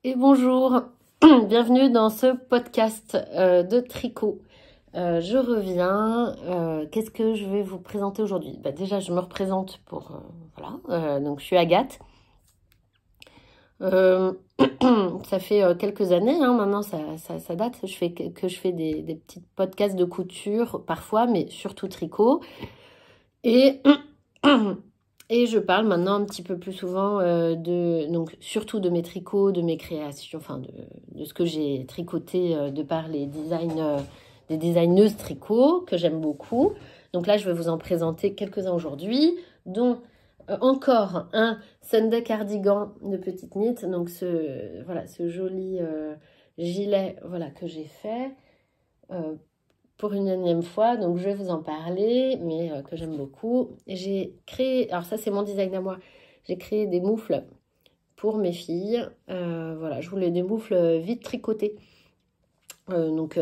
Et bonjour, bienvenue dans ce podcast de tricot. Je reviens, qu'est-ce que je vais vous présenter aujourd'hui? Déjà, je me représente pour... voilà, donc je suis Agathe. Ça fait quelques années, hein, maintenant ça date, je fais des petits podcasts de couture parfois, mais surtout tricot. Et... Et je parle maintenant un petit peu plus souvent donc surtout de mes tricots, de mes créations, enfin de ce que j'ai tricoté de par les designs, des designeuses tricots que j'aime beaucoup. Donc là, je vais vous en présenter quelques-uns aujourd'hui, dont encore un Sunday cardigan de petite knit. Donc ce joli gilet voilà, que j'ai fait pour une énième fois, donc je vais vous en parler, mais que j'aime beaucoup. J'ai créé, alors ça c'est mon design à moi, j'ai créé des moufles pour mes filles. Voilà, je voulais des moufles vite tricotées, donc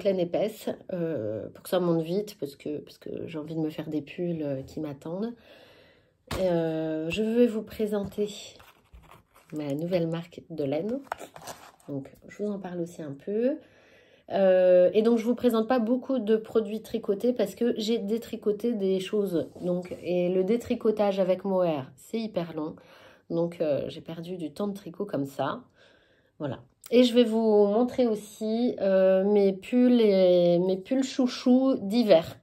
laine épaisse, pour que ça monte vite, parce que j'ai envie de me faire des pulls qui m'attendent. Je vais vous présenter ma nouvelle marque de laine, donc je vous en parle aussi un peu. Et donc je vous présente pas beaucoup de produits tricotés parce que j'ai détricoté des choses, donc, et le détricotage avec mohair c'est hyper long, donc j'ai perdu du temps de tricot comme ça, voilà. Et je vais vous montrer aussi mes pulls chouchous d'hiver.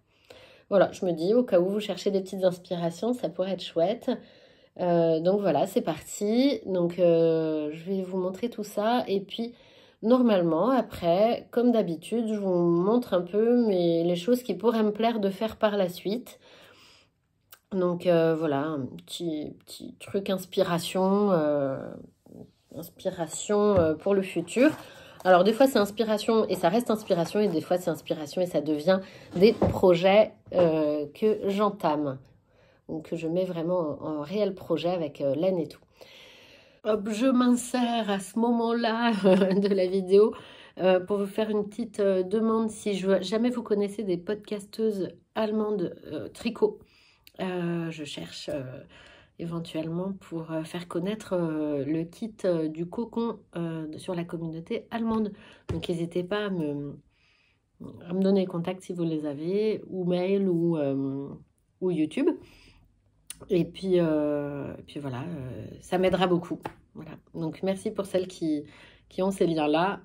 Voilà, je me dis au cas où vous cherchez des petites inspirations, ça pourrait être chouette. Donc voilà, c'est parti. Donc je vais vous montrer tout ça. Et puis normalement, après, comme d'habitude, je vous montre un peu les choses qui pourraient me plaire de faire par la suite. Donc voilà, un petit truc inspiration, pour le futur. Alors des fois c'est inspiration et ça reste inspiration, et des fois c'est inspiration et ça devient des projets que j'entame. Donc que je mets vraiment en réel projet avec laine et tout. Hop, je m'insère à ce moment-là de la vidéo pour vous faire une petite demande. Si jamais vous connaissez des podcasteuses allemandes tricot, je cherche éventuellement pour faire connaître le kit du cocon sur la communauté allemande. Donc n'hésitez pas à me donner contact si vous les avez, ou mail ou YouTube. Et puis voilà, ça m'aidera beaucoup. Voilà. Donc merci pour celles qui ont ces liens-là.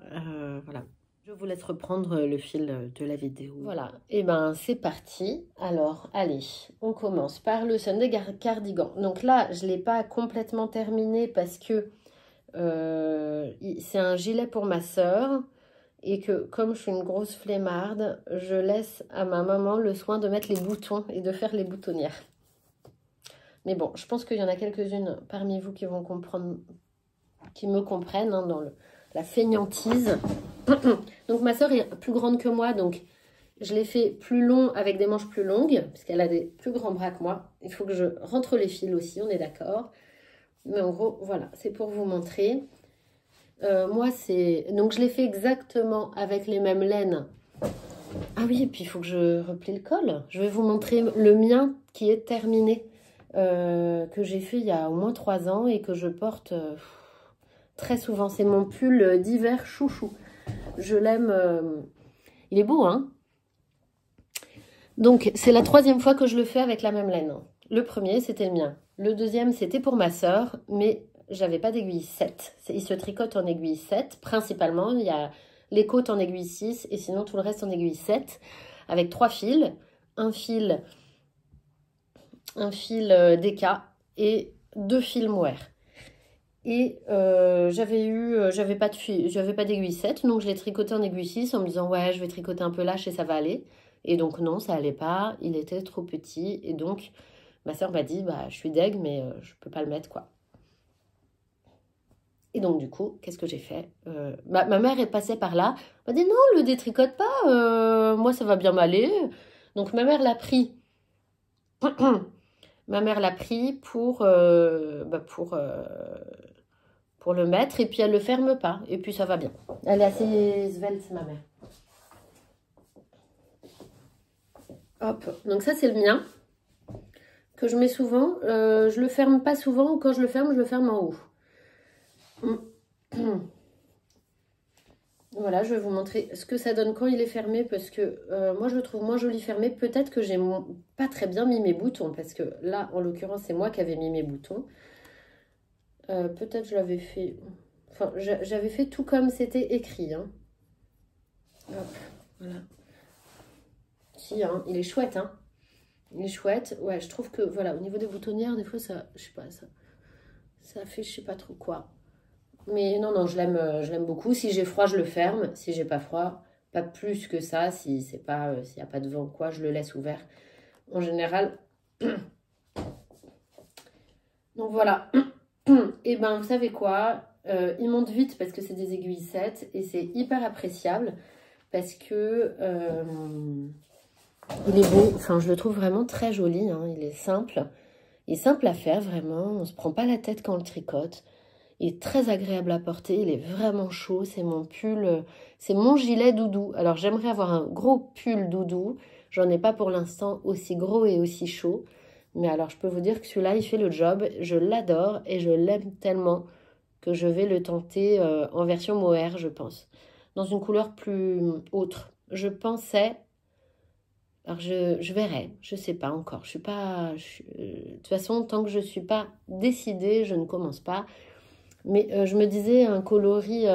Voilà. Je vous laisse reprendre le fil de la vidéo. Voilà, et ben c'est parti. Alors, allez, on commence par le Sunday cardigan. Donc là, je ne l'ai pas complètement terminé parce que c'est un gilet pour ma sœur. Et que comme je suis une grosse flemmarde, je laisse à ma maman le soin de mettre les boutons et de faire les boutonnières. Mais bon, je pense qu'il y en a quelques-unes parmi vous qui vont comprendre, qui me comprennent hein, dans la feignantise. Donc ma soeur est plus grande que moi, donc je l'ai fait plus long avec des manches plus longues, parce qu'elle a des plus grands bras que moi. Il faut que je rentre les fils aussi, on est d'accord. Mais en gros, voilà, c'est pour vous montrer. Moi, c'est... Donc je l'ai fait exactement avec les mêmes laines. Ah oui, et puis il faut que je replie le col. Je vais vous montrer le mien qui est terminé. Que j'ai fait il y a au moins 3 ans et que je porte très souvent. C'est mon pull d'hiver chouchou. Je l'aime. Il est beau, hein? Donc, c'est la 3e fois que je le fais avec la même laine. Le premier, c'était le mien. Le deuxième, c'était pour ma sœur, mais j'avais pas d'aiguille 7. Il se tricote en aiguille 7, principalement. Il y a les côtes en aiguille 6 et sinon tout le reste en aiguille 7, avec 3 fils. Un fil DK et 2 fils mohair. Et j'avais pas d'aiguille 7, donc je l'ai tricoté en aiguille 6 en me disant ouais, je vais tricoter un peu lâche et ça va aller. Et donc non, ça allait pas, il était trop petit. Et donc ma soeur m'a dit bah je suis deg, mais je peux pas le mettre quoi. Et donc du coup, qu'est-ce que j'ai fait? Ma mère est passée par là, m'a dit non, le détricote pas, moi ça va bien m'aller. Donc ma mère l'a pris. Ma mère l'a pris pour le mettre et puis elle le ferme pas. Et puis ça va bien. Elle est assez svelte, ma mère. Hop, donc ça c'est le mien que je mets souvent. Je le ferme pas souvent ou quand je le ferme en haut. Voilà, je vais vous montrer ce que ça donne quand il est fermé, parce que moi, je le trouve moins joli fermé. Peut-être que j'ai pas très bien mis mes boutons, parce que là, en l'occurrence, c'est moi qui avais mis mes boutons. Peut-être je l'avais fait... Enfin, j'avais fait tout comme c'était écrit. Hein. Hop, voilà. Si, hein, il est chouette, hein. Il est chouette. Ouais, je trouve que, voilà, au niveau des boutonnières, des fois, ça, je sais pas, ça fait je sais pas trop quoi. Mais non, non, je l'aime beaucoup. Si j'ai froid, je le ferme. Si j'ai pas froid, pas plus que ça. Si c'est pas, s'il n'y a pas de vent, quoi, je le laisse ouvert. En général. Donc voilà. Et ben, vous savez quoi? Il monte vite parce que c'est des aiguilles 7 et c'est hyper appréciable parce que il est beau. Enfin, je le trouve vraiment très joli. Hein. Il est simple. Il est simple à faire, vraiment. On se prend pas la tête quand on le tricote. Il est très agréable à porter, il est vraiment chaud, c'est mon pull, c'est mon gilet doudou. Alors j'aimerais avoir un gros pull doudou, j'en ai pas pour l'instant aussi gros et aussi chaud. Mais alors je peux vous dire que celui-là, il fait le job, je l'adore et je l'aime tellement que je vais le tenter en version mohair, je pense. Dans une couleur plus autre. Je pensais, alors je verrai, je sais pas encore. De toute façon, tant que je suis pas décidée, je ne commence pas. Mais je me disais un coloris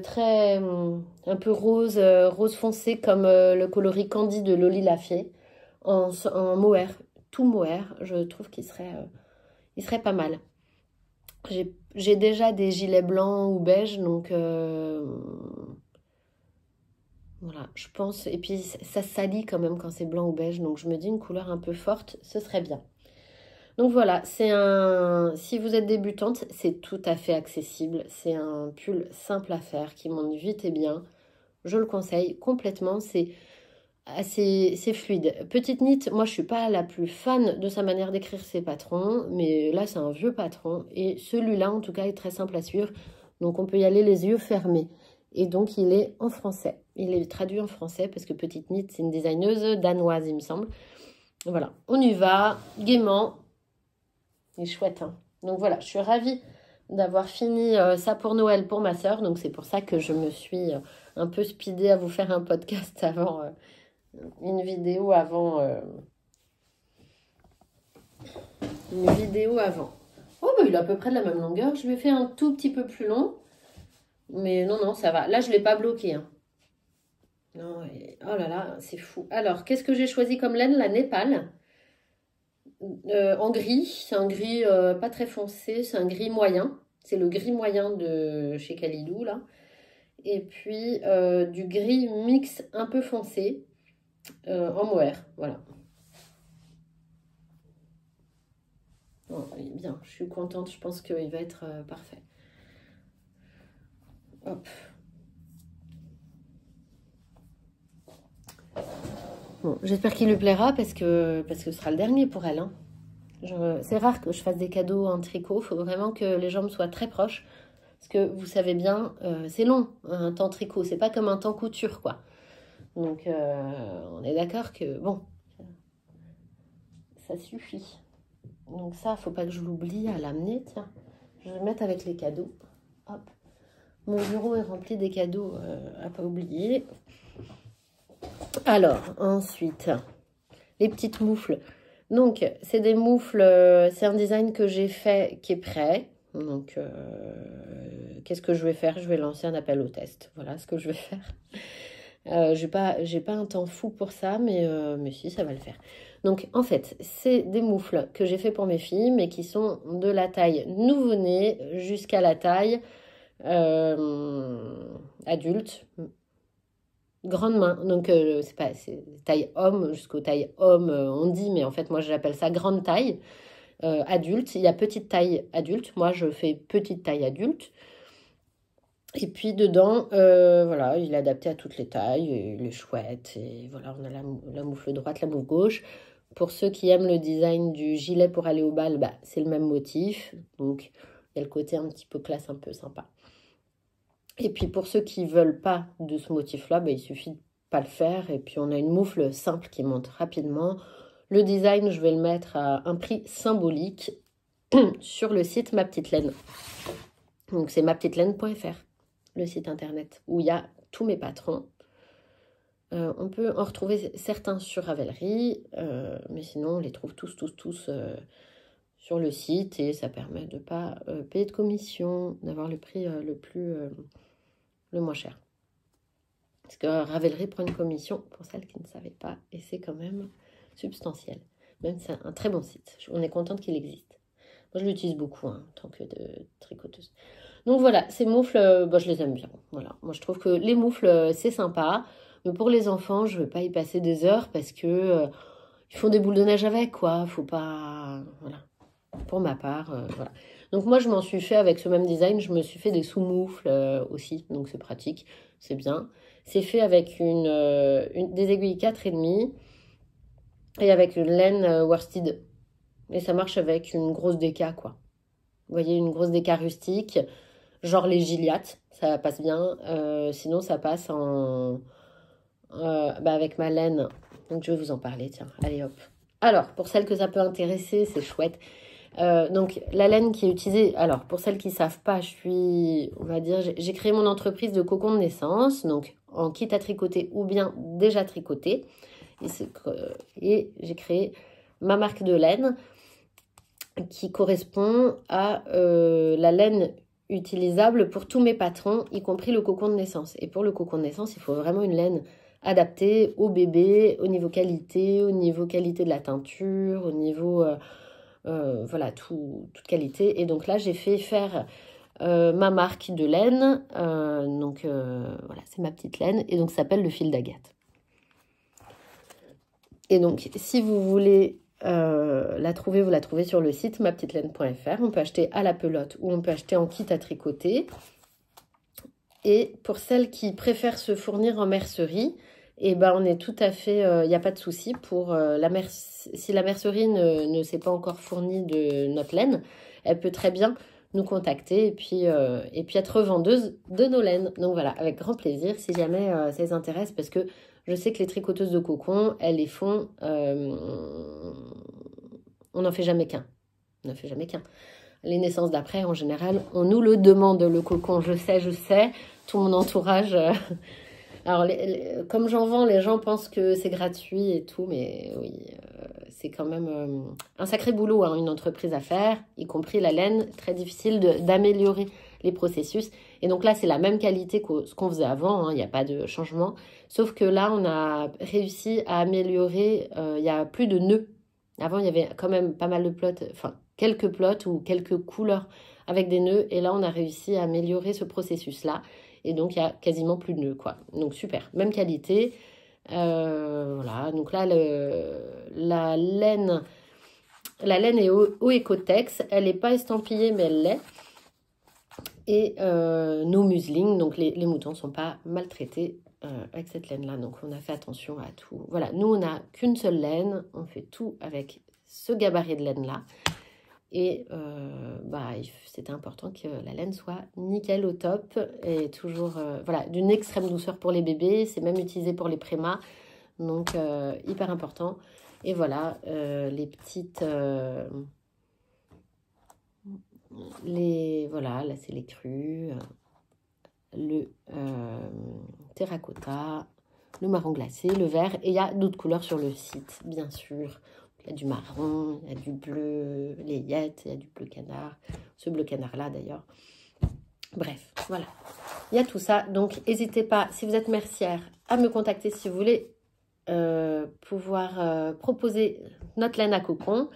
très un peu rose, rose foncé comme le coloris Candy de Loli Lafay en mohair, tout mohair. Je trouve il serait pas mal. J'ai déjà des gilets blancs ou beige, donc voilà, je pense. Et puis ça salit quand même quand c'est blanc ou beige, donc je me dis une couleur un peu forte, ce serait bien. Donc voilà, si vous êtes débutante, c'est tout à fait accessible. C'est un pull simple à faire qui monte vite et bien. Je le conseille complètement, c'est fluide. Petite knit, moi je suis pas la plus fan de sa manière d'écrire ses patrons, mais là c'est un vieux patron et celui-là en tout cas est très simple à suivre. Donc on peut y aller les yeux fermés. Et donc il est en français. Il est traduit en français parce que Petite Knit c'est une designeuse danoise il me semble. Voilà, on y va gaiement. Il est chouette, hein. Donc voilà, je suis ravie d'avoir fini ça pour Noël pour ma sœur. Donc c'est pour ça que je me suis un peu speedée à vous faire un podcast avant, une vidéo avant. Une vidéo avant. Oh, bah, il est à peu près de la même longueur. Je l'ai fait un tout petit peu plus long. Mais non, non, ça va. Là, je ne l'ai pas bloqué. Hein. Non, oh là là, c'est fou. Alors, qu'est-ce que j'ai choisi comme laine? La Népal. En gris, c'est un gris pas très foncé, c'est un gris moyen. C'est le gris moyen de chez Kalidou, là. Et puis du gris mix un peu foncé en mohair, voilà. Oh, il est bien, je suis contente, je pense qu'il va être parfait. Hop. Bon, j'espère qu'il lui plaira parce que ce sera le dernier pour elle, hein. C'est rare que je fasse des cadeaux en tricot. Il faut vraiment que les jambes soient très proches. Parce que vous savez bien, c'est long, un temps tricot. C'est pas comme un temps couture, quoi. Donc, on est d'accord que, bon, ça suffit. Donc ça, faut pas que je l'oublie à l'amener. Tiens, je vais le mettre avec les cadeaux. Hop. Mon bureau est rempli des cadeaux à pas oublier. Alors, ensuite, les petites moufles. Donc, c'est des moufles, c'est un design que j'ai fait qui est prêt. Donc, qu'est-ce que je vais faire? Je vais lancer un appel au test. Voilà ce que je vais faire. J'ai pas un temps fou pour ça, mais si, ça va le faire. Donc, en fait, c'est des moufles que j'ai fait pour mes filles, mais qui sont de la taille nouveau-né jusqu'à la taille adulte. Grande main, donc c'est taille homme jusqu'aux taille homme, on dit, mais en fait moi j'appelle ça grande taille adulte. Il y a petite taille adulte, moi je fais petite taille adulte. Et puis dedans, voilà, il est adapté à toutes les tailles, et il est chouette. Et voilà, on a la moufle droite, la moufle gauche. Pour ceux qui aiment le design du gilet pour aller au bal, bah, c'est le même motif. Donc il y a le côté un petit peu classe, un peu sympa. Et puis pour ceux qui ne veulent pas de ce motif-là, bah, il suffit de pas le faire. Et puis on a une moufle simple qui monte rapidement. Le design, je vais le mettre à un prix symbolique sur le site Ma Petite Laine. Donc c'est mapetitelaine.fr, le site internet, où il y a tous mes patrons. On peut en retrouver certains sur Ravelry, mais sinon on les trouve tous sur le site, et ça permet de ne pas payer de commission, d'avoir le prix le moins cher. Parce que Ravelry prend une commission, pour celles qui ne savaient pas, et c'est quand même substantiel. Même c'est un très bon site, on est contente qu'il existe. Moi je l'utilise beaucoup en tant que tricoteuse. Donc voilà, ces moufles, je les aime bien. Voilà. Moi je trouve que les moufles c'est sympa, mais pour les enfants je ne veux pas y passer des heures parce que ils font des boules de neige avec, quoi. Faut pas... Voilà. Pour ma part, voilà. Donc moi je m'en suis fait avec ce même design, je me suis fait des sous-moufles aussi, donc c'est pratique, c'est bien. C'est fait avec des aiguilles 4,5 et avec une laine worsted. Et ça marche avec une grosse déca, quoi. Vous voyez, une grosse déca rustique, genre les Gilliatt, ça passe bien. Sinon, ça passe avec ma laine. Donc, je vais vous en parler, tiens. Allez, hop. Alors, pour celles que ça peut intéresser, c'est chouette. Donc, la laine qui est utilisée... Alors, pour celles qui ne savent pas, j'ai créé mon entreprise de cocon de naissance, donc en kit à tricoter ou bien déjà tricoté. Et j'ai créé ma marque de laine qui correspond à la laine utilisable pour tous mes patrons, y compris le cocon de naissance. Et pour le cocon de naissance, il faut vraiment une laine adaptée au bébé, au niveau qualité de la teinture, au niveau... voilà, toute qualité. Et donc là, j'ai fait faire ma marque de laine. Voilà, c'est ma petite laine. Et donc, ça s'appelle le fil d'agate. Et donc, si vous voulez la trouver, vous la trouvez sur le site mapetitelaine.fr. On peut acheter à la pelote ou on peut acheter en kit à tricoter. Et pour celles qui préfèrent se fournir en mercerie, on est tout à fait, il n'y a pas de souci pour si la mercerie ne s'est pas encore fournie de notre laine, elle peut très bien nous contacter et puis être vendeuse de nos laines. Donc voilà, avec grand plaisir si jamais ça les intéresse, parce que je sais que les tricoteuses de cocon, elles les font, on n'en fait jamais qu'un. On n'en fait jamais qu'un. Les naissances d'après, en général, on nous le demande, le cocon. Je sais, tout mon entourage... Alors, comme j'en vends, les gens pensent que c'est gratuit et tout, mais oui, c'est quand même un sacré boulot, hein, une entreprise à faire, y compris la laine, très difficile d'améliorer les processus. Et donc là, c'est la même qualité que ce qu'on faisait avant, hein, il n'y a pas de changement. Sauf que là, on a réussi à améliorer, il y a plus de nœuds. Avant, il y avait quand même pas mal de plots, enfin, quelques plots ou quelques couleurs avec des nœuds. Et là, on a réussi à améliorer ce processus-là. Et donc, il y a quasiment plus de nœuds, quoi. Donc, super. Même qualité. Voilà. Donc là, la laine est au Ecotex. Elle n'est pas estampillée, mais elle l'est. Et nos muselines, donc les moutons ne sont pas maltraités avec cette laine-là. Donc, on a fait attention à tout. Voilà. Nous, on n'a qu'une seule laine. On fait tout avec ce gabarit de laine-là. Et c'était important que la laine soit nickel au top et toujours voilà, d'une extrême douceur pour les bébés. C'est même utilisé pour les prémas, donc hyper important. Et voilà, les petites... voilà, là c'est les crus, le terracotta, le marron glacé, le vert. Et il y a d'autres couleurs sur le site, bien sûr. Il y a du marron, il y a du bleu layette, il y a du bleu canard. Ce bleu canard-là, d'ailleurs. Bref, voilà. Il y a tout ça. Donc, n'hésitez pas, si vous êtes mercière, à me contacter si vous voulez pouvoir proposer notre laine à cocon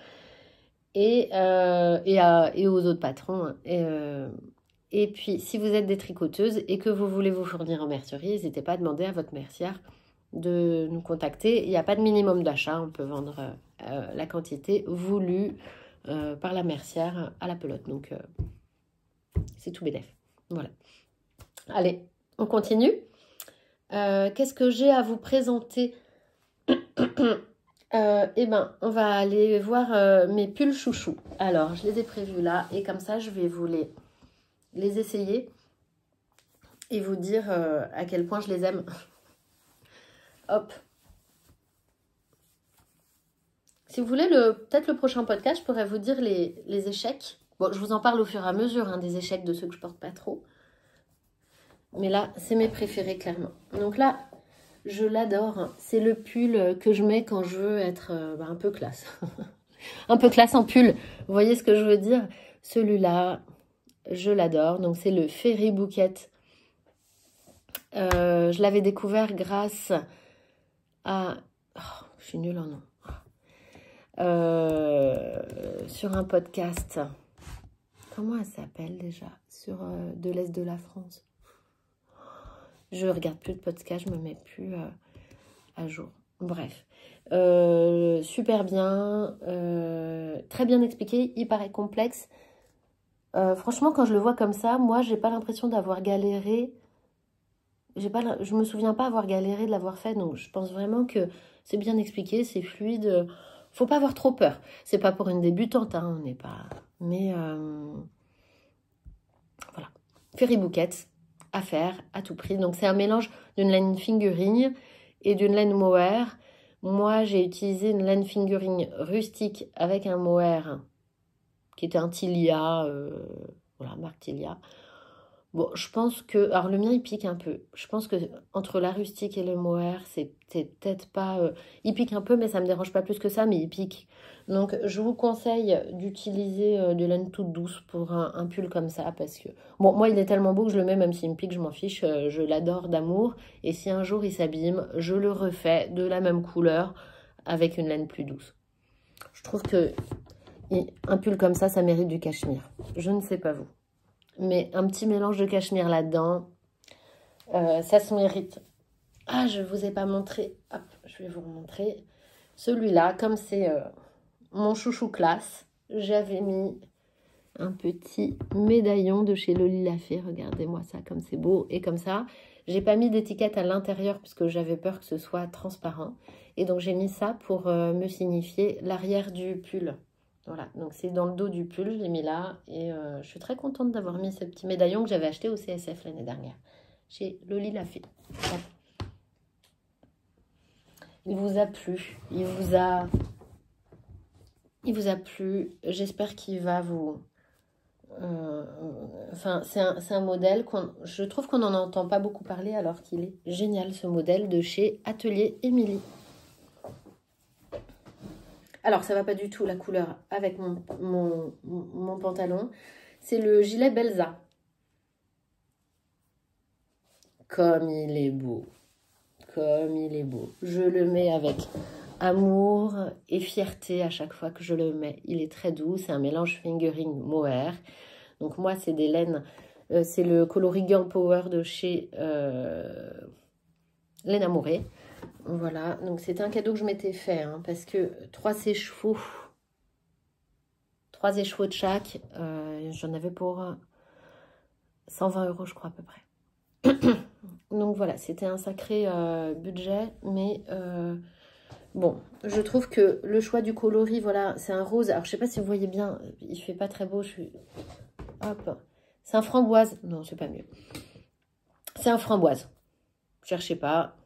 et aux autres patrons. Et puis, si vous êtes des tricoteuses et que vous voulez vous fournir en mercerie, n'hésitez pas à demander à votre mercière de nous contacter. Il n'y a pas de minimum d'achat, on peut vendre la quantité voulue par la mercière à la pelote. Donc, c'est tout bénef. Voilà. Allez, on continue. Qu'est-ce que j'ai à vous présenter? On va aller voir mes pulls chouchous. Alors, je les ai prévus là et comme ça, je vais vous les essayer et vous dire à quel point je les aime. Hop. Si vous voulez, peut-être le prochain podcast, je pourrais vous dire les échecs Bon, je vous en parle au fur et à mesure, hein, des échecs de ceux que je porte pas trop. Mais là, c'est mes préférés, clairement. Donc là, je l'adore. C'est le pull que je mets quand je veux être un peu classe. Un peu classe en pull. Vous voyez ce que je veux dire? Celui-là, je l'adore. Donc, c'est le Fairy Bouquet. Je l'avais découvert grâce à... Oh, je suis nulle en nom. Sur un podcast. Comment elle s'appelle déjà? Sur de l'Est de la France. Je regarde plus de podcast, je me mets plus à jour. Bref. Super bien. Très bien expliqué. Il paraît complexe. Franchement, quand je le vois comme ça, moi, j'ai pas l'impression d'avoir galéré. Je me souviens pas avoir galéré de l'avoir fait. Donc, je pense vraiment que c'est bien expliqué, c'est fluide. Faut pas avoir trop peur. C'est pas pour une débutante, hein, on n'est pas... Mais voilà. Fairy Bouquet à faire à tout prix. Donc, c'est un mélange d'une laine fingering et d'une laine mohair. Moi, j'ai utilisé une laine fingering rustique avec un mohair qui était un Tilia, voilà, marque Tilia. Bon, je pense que... Alors, le mien, il pique un peu. Je pense que entre la rustique et le mohair, c'est peut-être pas... il pique un peu, mais ça me dérange pas plus que ça, mais il pique. Donc, je vous conseille d'utiliser de laine toute douce pour un pull comme ça, parce que... Bon, moi, il est tellement beau que je le mets, même s'il me pique, je m'en fiche. Je l'adore d'amour. Et si un jour il s'abîme, je le refais de la même couleur avec une laine plus douce. Je trouve que un pull comme ça mérite du cachemire. Je ne sais pas vous. Mais un petit mélange de cachemire là-dedans, ça se mérite. Ah, je ne vous ai pas montré. Hop, je vais vous remontrer. Celui-là, comme c'est mon chouchou classe, j'avais mis un petit médaillon de chez Loli Lafay. Regardez-moi ça, comme c'est beau. Et comme ça, j'ai pas mis d'étiquette à l'intérieur puisque j'avais peur que ce soit transparent. Et donc, j'ai mis ça pour me signifier l'arrière du pull. Voilà, donc c'est dans le dos du pull, je l'ai mis là. Et je suis très contente d'avoir mis ce petit médaillon que j'avais acheté au CSF l'année dernière. Chez Loli Lafay. Voilà. Il vous a plu. Il vous a plu. J'espère qu'il va vous... Enfin, c'est un modèle je trouve qu'on n'en entend pas beaucoup parler alors qu'il est génial, ce modèle de chez Atelier Émilie. Alors, ça va pas du tout la couleur avec mon pantalon. C'est le gilet Belza. Comme il est beau. Comme il est beau. Je le mets avec amour et fierté à chaque fois que je le mets. Il est très doux. C'est un mélange fingering mohair. Donc moi, c'est des laines. C'est le coloris Girl Power de chez Laine Amourée. Voilà, donc c'était un cadeau que je m'étais fait, hein, parce que 3 écheveaux de chaque, j'en avais pour 120 € je crois à peu près. Donc voilà, c'était un sacré budget, mais bon, je trouve que le choix du coloris, voilà, c'est un rose. Alors je sais pas si vous voyez bien, il fait pas très beau, hop, c'est un framboise, non c'est pas mieux. C'est un framboise, cherchez pas.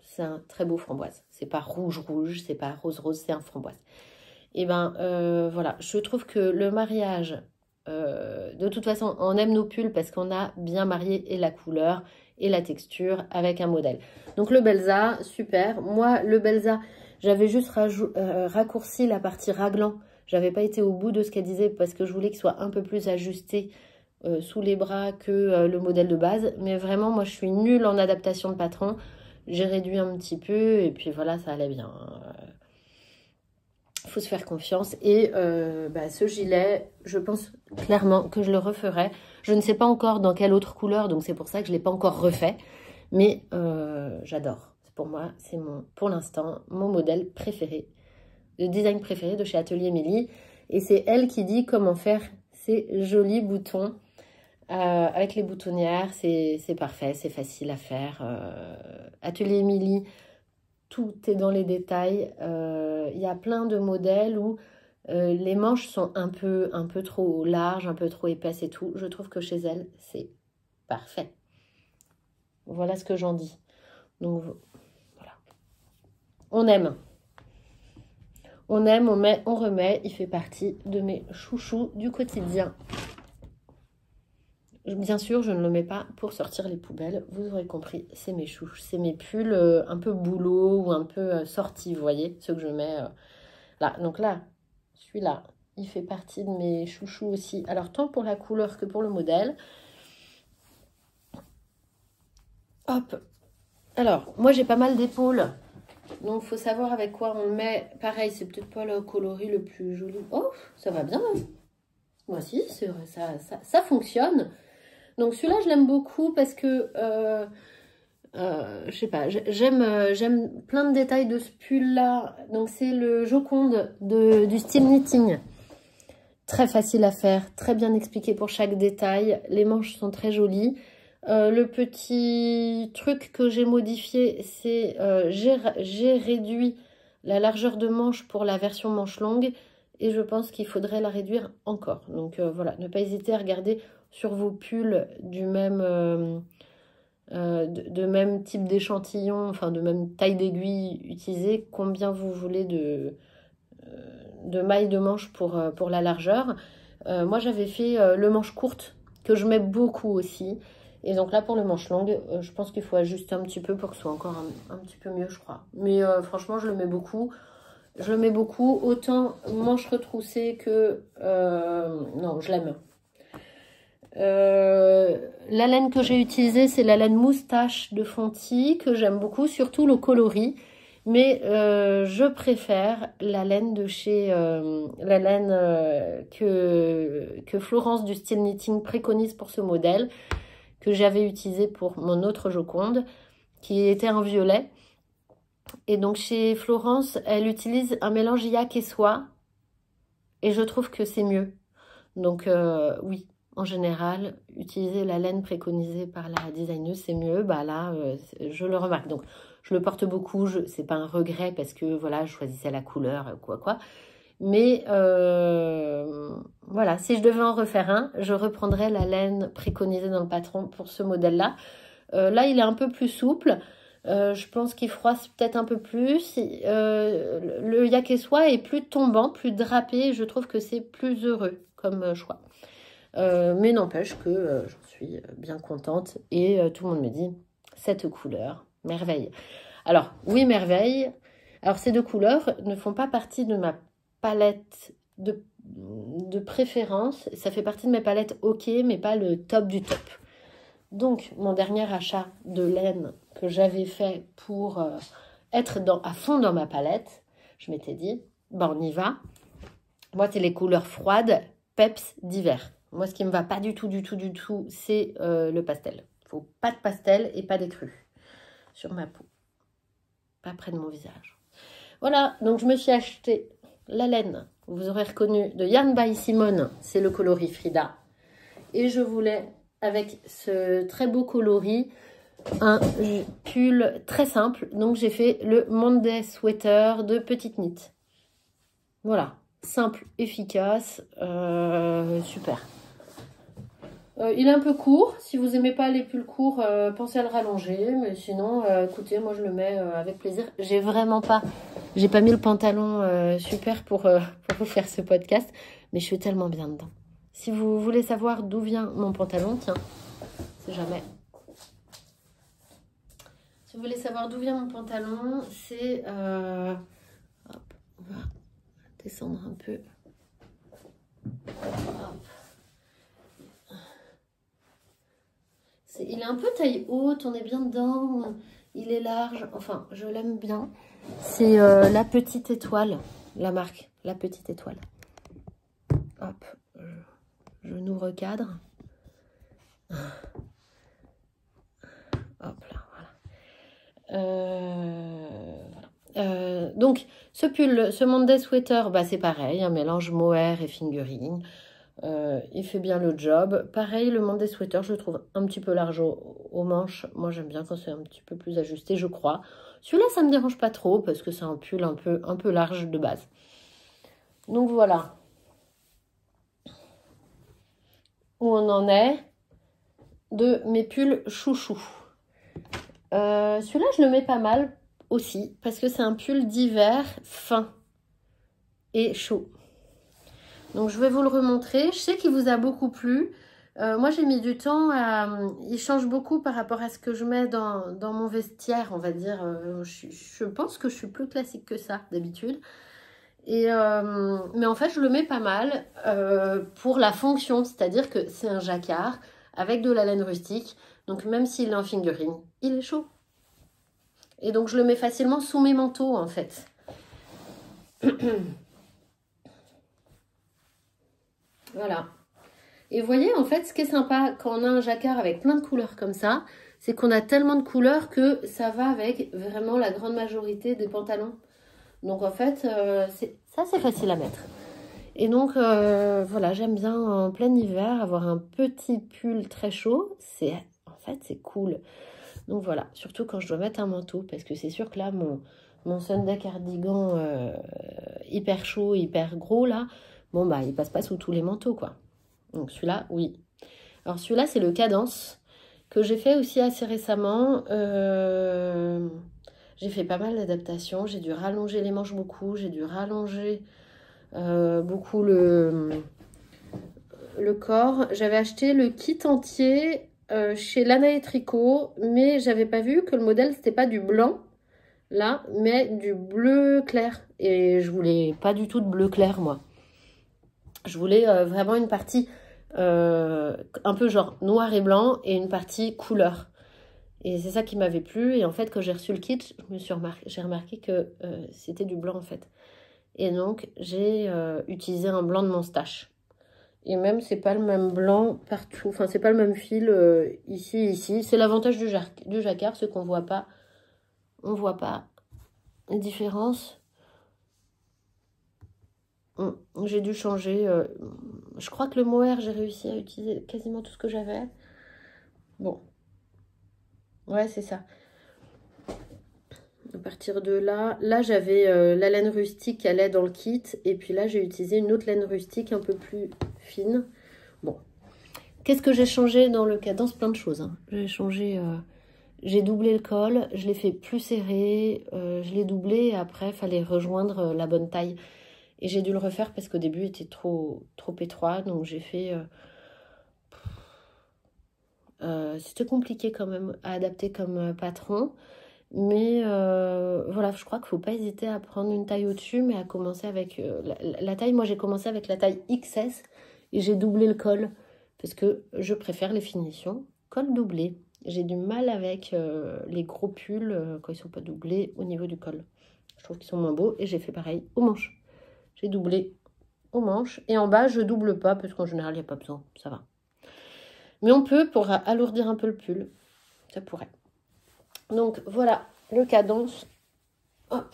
C'est un très beau framboise. C'est pas rouge, c'est pas rose, c'est un framboise. Et ben voilà, je trouve que le mariage, de toute façon, on aime nos pulls parce qu'on a bien marié et la couleur et la texture avec un modèle. Donc le Belza, super. Moi, le Belza, j'avais juste raccourci la partie raglan. J'avais pas été au bout de ce qu'elle disait parce que je voulais qu'il soit un peu plus ajusté sous les bras que le modèle de base. Mais vraiment, moi, je suis nulle en adaptation de patron. J'ai réduit un petit peu et puis voilà, ça allait bien. Il faut se faire confiance. Et ce gilet, je pense clairement que je le referai. Je ne sais pas encore dans quelle autre couleur, donc c'est pour ça que je ne l'ai pas encore refait. Mais j'adore. Pour moi, c'est pour l'instant mon modèle préféré, le design préféré de chez Atelier Émilie. Et c'est elle qui dit comment faire ces jolis boutons. Avec les boutonnières, c'est parfait, c'est facile à faire. Atelier Émilie, tout est dans les détails. Il y a plein de modèles où les manches sont un peu trop larges, un peu trop épaisses et tout. Je trouve que chez elle, c'est parfait. Voilà ce que j'en dis. Donc, voilà. On aime. On aime, on met, on remet. Il fait partie de mes chouchous du quotidien. Bien sûr, je ne le mets pas pour sortir les poubelles. Vous aurez compris, c'est mes chouchous. C'est mes pulls un peu boulot ou un peu sortis, vous voyez, ceux que je mets là. Donc là, celui-là, il fait partie de mes chouchous aussi. Alors, tant pour la couleur que pour le modèle. Hop. Alors, moi, j'ai pas mal d'épaules. Donc, il faut savoir avec quoi on le met. Pareil, c'est peut-être pas le coloris le plus joli. Oh, ça va bien. Hein. Moi aussi, c'est vrai, ça fonctionne. Donc, celui-là, je l'aime beaucoup parce que, je sais pas, j'aime plein de détails de ce pull-là. Donc, c'est le Joconde du style knitting. Très facile à faire, très bien expliqué pour chaque détail. Les manches sont très jolies. Le petit truc que j'ai modifié, c'est j'ai réduit la largeur de manche pour la version manche longue et je pense qu'il faudrait la réduire encore. Donc voilà, ne pas hésiter à regarder sur vos pulls du même, de même type d'échantillon, enfin de même taille d'aiguille utilisée, combien vous voulez de mailles de manche pour la largeur. Moi j'avais fait le manche courte que je mets beaucoup aussi. Et donc là, pour le manche longue, je pense qu'il faut ajuster un petit peu pour que ce soit encore un petit peu mieux, je crois. Mais franchement, je le mets beaucoup. Je le mets beaucoup. Autant manche retroussée que... non, je l'aime. La laine que j'ai utilisée, c'est la laine moustache de Fonty, que j'aime beaucoup, surtout le coloris. Mais je préfère la laine de chez... la laine que Florence du style knitting préconise pour ce modèle, que j'avais utilisé pour mon autre Joconde, qui était un violet. Et donc chez Florence, elle utilise un mélange yak et soie, et je trouve que c'est mieux. Donc oui, en général, utiliser la laine préconisée par la designeuse, c'est mieux. Bah là, je le remarque. Donc je le porte beaucoup, c'est pas un regret parce que voilà, je choisissais la couleur, quoi. Mais voilà, si je devais en refaire un, je reprendrais la laine préconisée dans le patron pour ce modèle-là. Là, il est un peu plus souple. Je pense qu'il froisse peut-être un peu plus. Le yak et soie est plus tombant, plus drapé. Je trouve que c'est plus heureux comme choix. Mais n'empêche que j'en suis bien contente. Et tout le monde me dit, cette couleur, merveille. Alors, oui, merveille. Alors, ces deux couleurs ne font pas partie de ma palette de préférence. Ça fait partie de mes palettes ok, mais pas le top du top. Donc, mon dernier achat de laine que j'avais fait pour être à fond dans ma palette, je m'étais dit, bah on y va. Moi, c'est les couleurs froides, peps d'hiver. Moi, ce qui ne me va pas du tout, c'est le pastel. Il ne faut pas de pastel et pas d'écru sur ma peau. Pas près de mon visage. Voilà, donc je me suis acheté la laine, vous aurez reconnu, de Yarn by Simone, c'est le coloris Frida. Et je voulais, avec ce très beau coloris, un pull très simple. Donc j'ai fait le Monday Sweater de Petite Knit. Voilà, simple, efficace, super. Il est un peu court. Si vous n'aimez pas les pulls courts, pensez à le rallonger. Mais sinon, écoutez, moi je le mets avec plaisir. J'ai pas mis le pantalon super pour vous faire ce podcast, mais je suis tellement bien dedans. Si vous voulez savoir d'où vient mon pantalon, tiens, c'est jamais. Si vous voulez savoir d'où vient mon pantalon, c'est... hop, on va descendre un peu. Hop. Il est un peu taille haute, on est bien dedans, il est large, enfin, je l'aime bien. C'est La Petite Étoile, la marque, La Petite Étoile. Hop, je nous recadre. Hop là, voilà. Donc, ce pull, ce Monday Sweater, bah, c'est pareil, un mélange mohair et fingering. Il fait bien le job. Pareil, le Monday Sweater, je le trouve un petit peu large aux manches. Moi, j'aime bien quand c'est un petit peu plus ajusté, je crois. Celui-là, ça me dérange pas trop parce que c'est un pull un peu large de base. Donc, voilà. Où on en est de mes pulls chouchou. Celui-là, je le mets pas mal aussi parce que c'est un pull d'hiver fin. et chaud. Donc je vais vous le remontrer. Je sais qu'il vous a beaucoup plu. Moi j'ai mis du temps à... Il change beaucoup par rapport à ce que je mets dans mon vestiaire, on va dire. Je pense que je suis plus classique que ça d'habitude. Mais en fait je le mets pas mal pour la fonction. C'est-à-dire que c'est un jacquard avec de la laine rustique. Donc même s'il est en fingering, il est chaud. Et donc je le mets facilement sous mes manteaux en fait. Voilà. Et vous voyez, en fait, ce qui est sympa quand on a un jacquard avec plein de couleurs comme ça, c'est qu'on a tellement de couleurs que ça va avec vraiment la grande majorité des pantalons. Donc en fait, ça c'est facile à mettre. Et donc voilà, j'aime bien en plein hiver avoir un petit pull très chaud. En fait, c'est cool. Donc voilà, surtout quand je dois mettre un manteau, parce que c'est sûr que là, mon Sunday cardigan hyper chaud, hyper gros là, bon bah il passe pas sous tous les manteaux quoi. Donc celui-là, oui. Alors celui-là, c'est le Cadence que j'ai fait aussi assez récemment. J'ai fait pas mal d'adaptations. J'ai dû rallonger les manches beaucoup. J'ai dû rallonger beaucoup le corps. J'avais acheté le kit entier chez Lana et Tricot, mais j'avais pas vu que le modèle, c'était pas du blanc, là, mais du bleu clair. Et je voulais pas du tout de bleu clair, moi. Je voulais vraiment une partie un peu genre noir et blanc et une partie couleur. Et c'est ça qui m'avait plu. Et en fait, quand j'ai reçu le kit, j'ai remarqué que c'était du blanc en fait. Et donc, j'ai utilisé un blanc de mon stash. Et même, c'est pas le même blanc partout. Enfin, c'est pas le même fil ici. C'est l'avantage du jacquard, c'est qu'on voit pas. On voit pas les différences. J'ai dû changer. Je crois que le mohair, j'ai réussi à utiliser quasiment tout ce que j'avais. Bon. Ouais, c'est ça. À partir de là, j'avais la laine rustique qui allait dans le kit. Et puis là, j'ai utilisé une autre laine rustique un peu plus fine. Bon. Qu'est-ce que j'ai changé dans le Cadence? Plein de choses. Hein. J'ai changé... j'ai doublé le col. Je l'ai fait plus serré. Je l'ai doublé. Et après, il fallait rejoindre la bonne taille. Et j'ai dû le refaire parce qu'au début, il était trop étroit. Donc, j'ai fait... c'était compliqué quand même à adapter comme patron. Mais voilà, je crois qu'il ne faut pas hésiter à prendre une taille au-dessus, mais à commencer avec la taille. Moi, j'ai commencé avec la taille XS et j'ai doublé le col parce que je préfère les finitions col doublé. J'ai du mal avec les gros pulls quand ils ne sont pas doublés au niveau du col. Je trouve qu'ils sont moins beaux et j'ai fait pareil aux manches. J'ai doublé aux manches et en bas, je double pas parce qu'en général, il n'y a pas besoin. Ça va. Mais on peut pour alourdir un peu le pull. Ça pourrait. Donc voilà, le Cadence. Hop.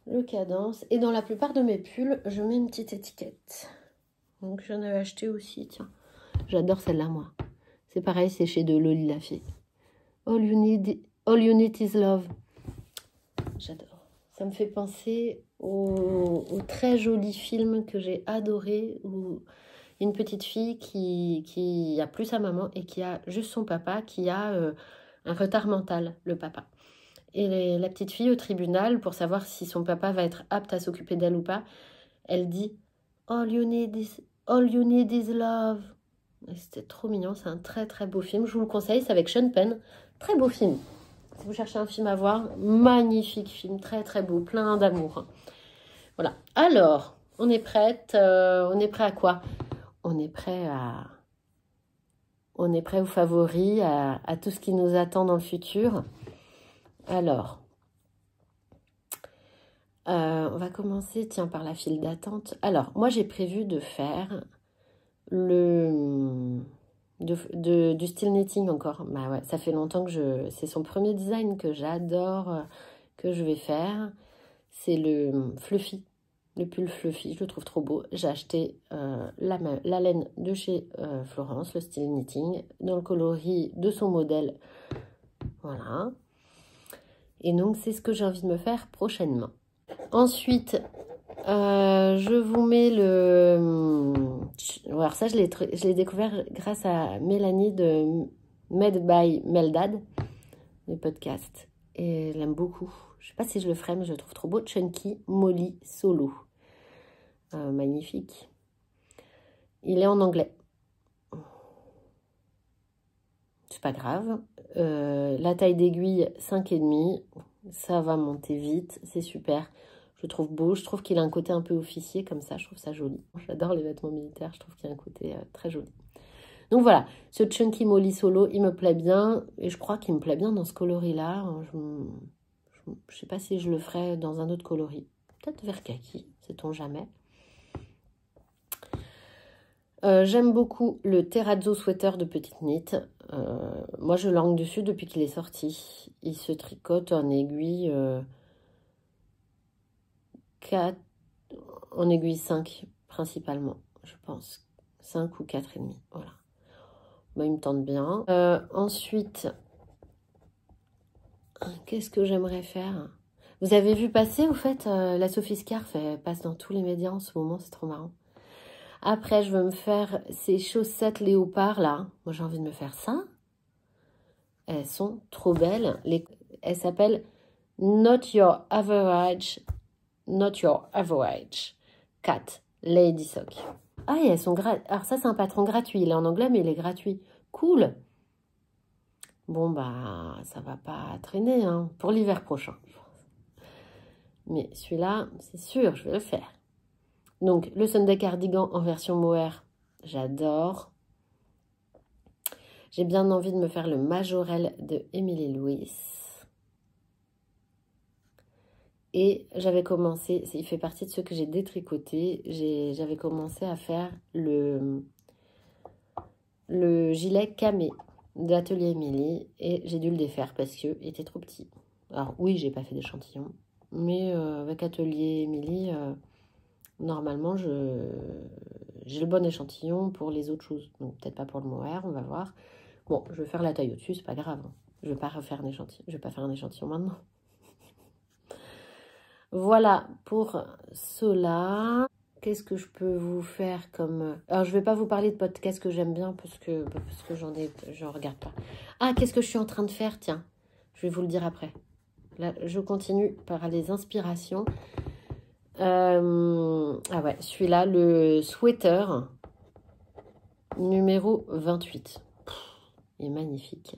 Le Cadence. Et dans la plupart de mes pulls, je mets une petite étiquette. Donc j'en avais acheté aussi, tiens. J'adore celle-là, moi. C'est pareil, c'est chez de Loli la fille. All you need is love. J'adore. Ça me fait penser au très joli film que j'ai adoré où une petite fille qui a plus sa maman et qui a juste son papa qui a un retard mental, le papa. Et la petite fille au tribunal, pour savoir si son papa va être apte à s'occuper d'elle ou pas, elle dit « All you need is love ». C'était trop mignon, c'est un très très beau film. Je vous le conseille, c'est avec Sean Penn. Très beau film. Si vous cherchez un film à voir, magnifique film, très très beau, plein d'amour. Voilà. Alors, on est prête. On est prêt à quoi? On est prêt aux favoris, à tout ce qui nous attend dans le futur. Alors, on va commencer, tiens, par la file d'attente. Alors, moi, j'ai prévu de faire du style knitting encore. Bah ouais, ça fait longtemps que c'est son premier design que j'adore, que je vais faire. C'est le fluffy. Le pull fluffy, je le trouve trop beau. J'ai acheté la laine de chez Florence, le style knitting, dans le coloris de son modèle. Voilà. Et donc, c'est ce que j'ai envie de me faire prochainement. Ensuite, je vous mets le... Alors ça, je l'ai découvert grâce à Mélanie de Made by Meldad, le podcast. Et elle aime beaucoup. Je sais pas si je le ferai, mais je le trouve trop beau. Chunky Molly Solo. Magnifique. Il est en anglais. C'est pas grave. La taille d'aiguille, 5,5. Ça va monter vite. C'est super. Je le trouve beau. Je trouve qu'il a un côté un peu officier comme ça. Je trouve ça joli. J'adore les vêtements militaires. Je trouve qu'il y a un côté très joli. Donc voilà, ce Chunky Molly Solo, il me plaît bien. Et je crois qu'il me plaît bien dans ce coloris-là. Je sais pas si je le ferai dans un autre coloris. Peut-être vert kaki, sait-on jamais. J'aime beaucoup le Terrazzo Sweater de Petite Knit. Moi, je langue dessus depuis qu'il est sorti. Il se tricote en aiguille 4, en aiguille 5 principalement, je pense. 5 ou 4,5, voilà. Bah, il me tente bien. Ensuite, qu'est-ce que j'aimerais faire? Vous avez vu passer, au fait, la Sophie Scarf, elle passe dans tous les médias en ce moment, c'est trop marrant. Après, je veux me faire ces chaussettes léopard, là. Moi, j'ai envie de me faire ça. Elles sont trop belles. Elles s'appellent Not Your Average Cat Lady Sock. Ah, et elles sont alors ça, c'est un patron gratuit. Il est en anglais, mais il est gratuit. Cool. Bon, bah, ça va pas traîner, hein, pour l'hiver prochain. Mais celui-là, c'est sûr, je vais le faire. Donc, le Sunday Cardigan en version mohair, j'adore. J'ai bien envie de me faire le Majorelle de Emily Louis. Et j'avais commencé, il fait partie de ceux que j'ai détricotés, j'avais commencé à faire le gilet camé d'Atelier Emily. Et j'ai dû le défaire parce qu'il était trop petit. Alors oui, j'ai pas fait d'échantillon. Mais avec Atelier Emily... normalement, j'ai le bon échantillon pour les autres choses. Donc, peut-être pas pour le mohair, on va voir. Bon, je vais faire la taille au-dessus, c'est pas grave. Je vais pas refaire un échantillon. Je vais pas faire un échantillon maintenant. Voilà pour cela. Qu'est-ce que je peux vous faire comme... Alors, je vais pas vous parler de podcast que j'aime bien parce que j'en regarde pas. Ah, qu'est-ce que je suis en train de faire? Tiens, je vais vous le dire après. Là, je continue par les inspirations. Ah ouais, celui-là, le sweater numéro 28. Il est magnifique.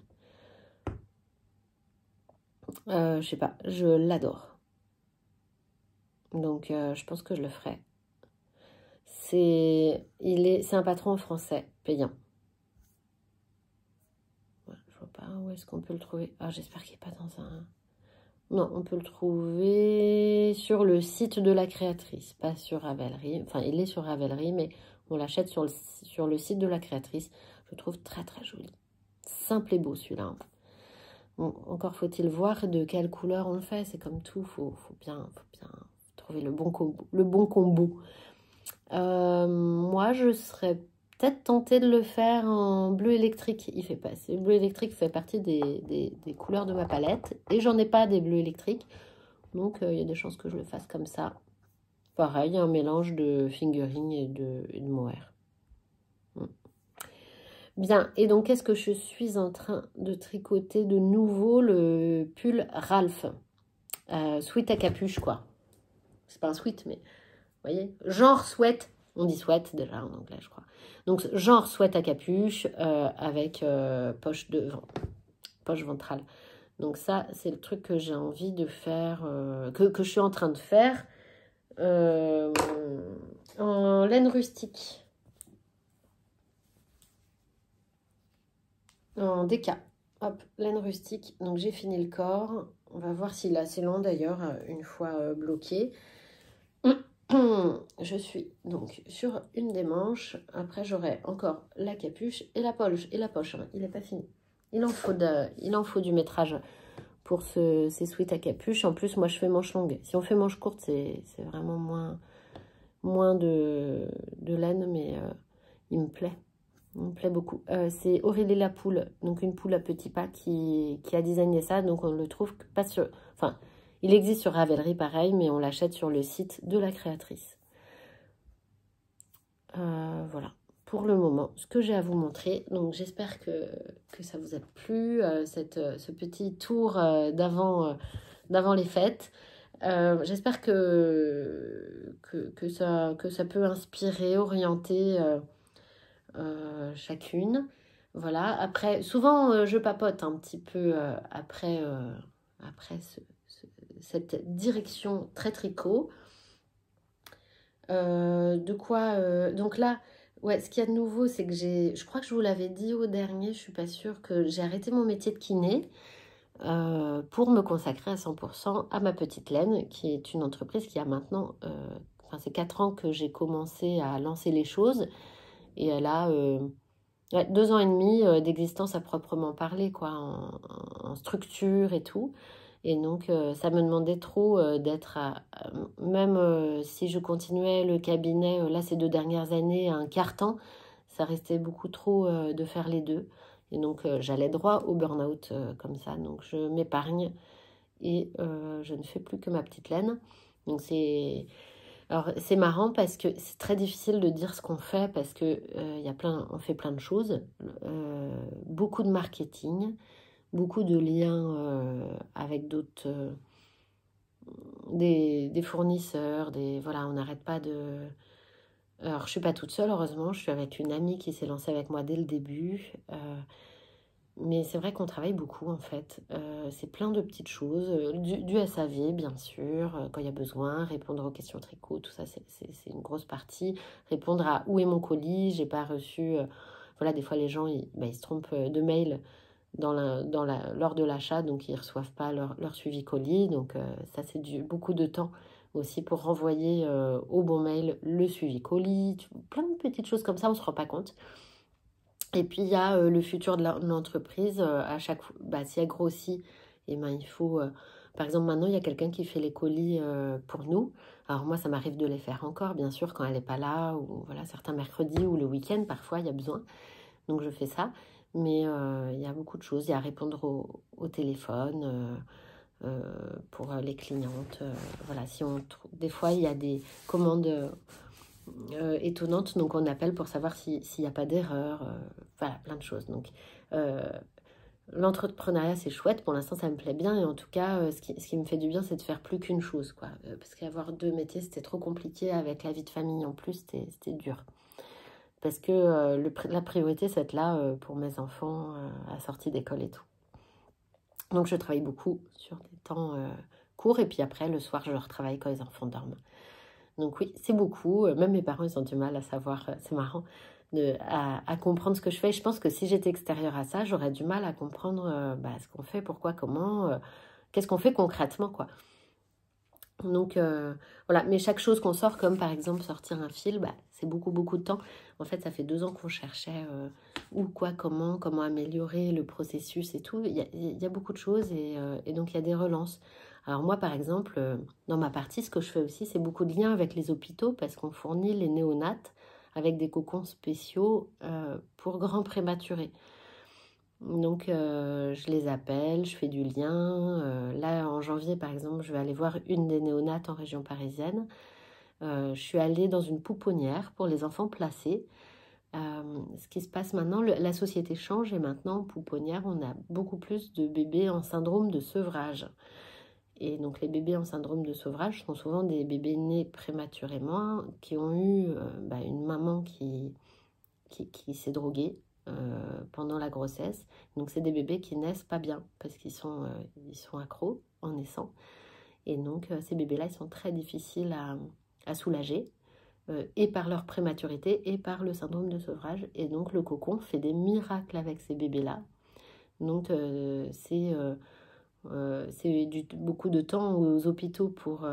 Je sais pas, je l'adore. Donc, je pense que je le ferai. C'est un patron français, payant. Ouais, je vois pas où est-ce qu'on peut le trouver. Ah, j'espère qu'il n'est pas dans un... Non, on peut le trouver sur le site de la créatrice, pas sur Ravelry. Enfin, il est sur Ravelry, mais on l'achète sur le site de la créatrice. Je le trouve très, très joli. Simple et beau, celui-là. Bon, encore faut-il voir de quelle couleur on le fait. C'est comme tout, faut bien trouver le bon combo. Moi, je serais peut-être tentée de le faire en bleu électrique. Le bleu électrique fait partie des couleurs de ma palette. Et j'en ai pas des bleus électriques. Donc, il y a des chances que je le fasse comme ça. Pareil, un mélange de fingering et de mohair. Bien, et donc, qu'est-ce que je suis en train de tricoter de nouveau? Le pull Ralph. Sweat à capuche, quoi. C'est pas un sweat, mais... Vous voyez, genre sweat, on dit sweat déjà en anglais, je crois. Donc, genre sweat à capuche avec poche ventrale. Donc, ça, c'est le truc que j'ai envie de faire, que je suis en train de faire en laine rustique. En déca. Hop, laine rustique. Donc, j'ai fini le corps. On va voir s'il est assez long d'ailleurs, une fois bloqué. Je suis donc sur une des manches. Après, j'aurai encore la capuche et la poche. Hein. Il n'est pas fini. Il en faut du métrage pour ces sweats à capuche. En plus, moi, je fais manche longue. Si on fait manche courte, c'est vraiment moins de laine, mais il me plaît. Il me plaît beaucoup. C'est Aurélie la poule, donc une poule à petits pas qui a designé ça. Donc, on le trouve pas sur... Enfin... Il existe sur Ravelry, pareil, mais on l'achète sur le site de la créatrice. Voilà, pour le moment, ce que j'ai à vous montrer. Donc, j'espère que ça vous a plu, ce petit tour d'avant d'avant les fêtes. J'espère que ça peut inspirer, orienter chacune. Voilà. Après, souvent, je papote un petit peu après cette direction très tricot. Donc là, ouais, ce qu'il y a de nouveau, c'est que je crois que je vous l'avais dit au dernier, je suis pas sûre, que j'ai arrêté mon métier de kiné pour me consacrer à 100% à ma petite laine, qui est une entreprise qui a maintenant, enfin c'est 4 ans que j'ai commencé à lancer les choses, et elle a ouais, 2 ans et demi d'existence à proprement parler, quoi, en structure et tout. Et donc, ça me demandait trop d'être même si je continuais le cabinet, là, ces 2 dernières années, à un quart-temps, ça restait beaucoup trop de faire les deux. Et donc, j'allais droit au burn-out comme ça. Donc, je m'épargne et je ne fais plus que ma petite laine. Donc, alors, c'est marrant parce que c'est très difficile de dire ce qu'on fait parce que on fait plein de choses. Beaucoup de marketing, beaucoup de liens avec d'autres, des fournisseurs, voilà, on n'arrête pas de... Alors, je suis pas toute seule, heureusement, je suis avec une amie qui s'est lancée avec moi dès le début. Mais c'est vrai qu'on travaille beaucoup, en fait. C'est plein de petites choses, du SAV, bien sûr, quand il y a besoin, répondre aux questions tricot, tout ça, c'est une grosse partie. Répondre à où est mon colis, j'ai pas reçu... voilà, des fois, les gens, ils se trompent de mail lors de l'achat, donc ils ne reçoivent pas leur suivi colis. Donc ça, c'est beaucoup de temps aussi pour renvoyer au bon mail le suivi colis. Plein de petites choses comme ça, on ne se rend pas compte. Et puis, il y a le futur de l'entreprise. À chaque fois, bah, si elle grossit, et ben, il faut... par exemple, maintenant, il y a quelqu'un qui fait les colis pour nous. Alors moi, ça m'arrive de les faire encore, bien sûr, quand elle n'est pas là, ou voilà, certains mercredis ou le week-end, parfois, il y a besoin. Donc, je fais ça. Mais il y a beaucoup de choses. Il y a à répondre au téléphone pour les clientes. Voilà, des fois, il y a des commandes étonnantes. Donc, on appelle pour savoir s'il n'y a pas d'erreur. Voilà, plein de choses. Donc, l'entrepreneuriat, c'est chouette. Pour l'instant, ça me plaît bien. Et en tout cas, ce qui me fait du bien, c'est de faire plus qu'une chose, quoi. Parce qu'avoir 2 métiers, c'était trop compliqué. Avec la vie de famille en plus, c'était dur. Parce que la priorité, c'est d'être là pour mes enfants à la sortie d'école et tout. Donc, je travaille beaucoup sur des temps courts. Et puis après, le soir, je retravaille quand les enfants dorment. Donc oui, c'est beaucoup. Même mes parents, ils ont du mal à savoir. C'est marrant à comprendre ce que je fais. Je pense que si j'étais extérieure à ça, j'aurais du mal à comprendre ce qu'on fait, pourquoi, comment, qu'est-ce qu'on fait concrètement, quoi. Donc voilà, mais chaque chose qu'on sort, comme par exemple sortir un fil, c'est beaucoup, beaucoup de temps. En fait, ça fait 2 ans qu'on cherchait où, quoi, comment améliorer le processus et tout. Il y a beaucoup de choses et donc il y a des relances. Alors moi, par exemple, dans ma partie, ce que je fais aussi, c'est beaucoup de liens avec les hôpitaux parce qu'on fournit les néonates avec des cocons spéciaux pour grands prématurés. Donc, je les appelle, je fais du lien. Là, en janvier, par exemple, je vais aller voir une des néonates en région parisienne. Je suis allée dans une pouponnière pour les enfants placés. Ce qui se passe maintenant, la société change et maintenant, en pouponnière, on a beaucoup plus de bébés en syndrome de sevrage. Et donc, les bébés en syndrome de sevrage sont souvent des bébés nés prématurément qui ont eu une maman qui s'est droguée pendant la grossesse. Donc, c'est des bébés qui naissent pas bien parce qu'ils sont accros en naissant. Et donc, ces bébés-là, ils sont très difficiles à soulager et par leur prématurité et par le syndrome de sevrage. Et donc, le cocon fait des miracles avec ces bébés-là. Donc, c'est beaucoup de temps aux hôpitaux pour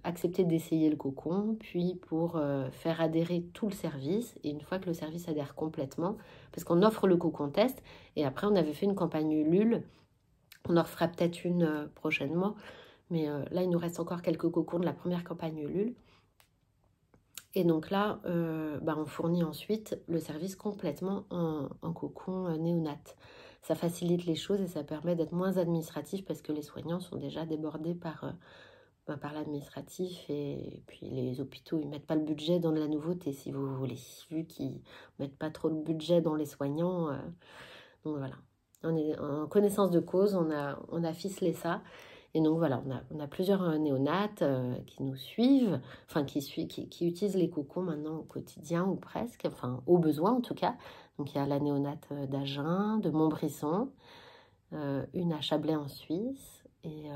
accepter d'essayer le cocon, puis pour faire adhérer tout le service. Et une fois que le service adhère complètement, parce qu'on offre le cocon test, et après on avait fait une campagne Ulule, on en refera peut-être une prochainement, mais là il nous reste encore quelques cocons de la première campagne Ulule. Et donc là, on fournit ensuite le service complètement en cocon néonat. Ça facilite les choses et ça permet d'être moins administratif parce que les soignants sont déjà débordés par l'administratif et puis les hôpitaux, ils ne mettent pas le budget dans de la nouveauté, si vous voulez. Vu qu'ils ne mettent pas trop de budget dans les soignants. Donc voilà, on est en connaissance de cause, on a ficelé ça. Et donc voilà, on a plusieurs néonates qui nous suivent, enfin qui utilisent les cocons maintenant au quotidien ou presque, enfin au besoin en tout cas. Donc il y a la néonate d'Agen, de Montbrisson, une à Chablais en Suisse, et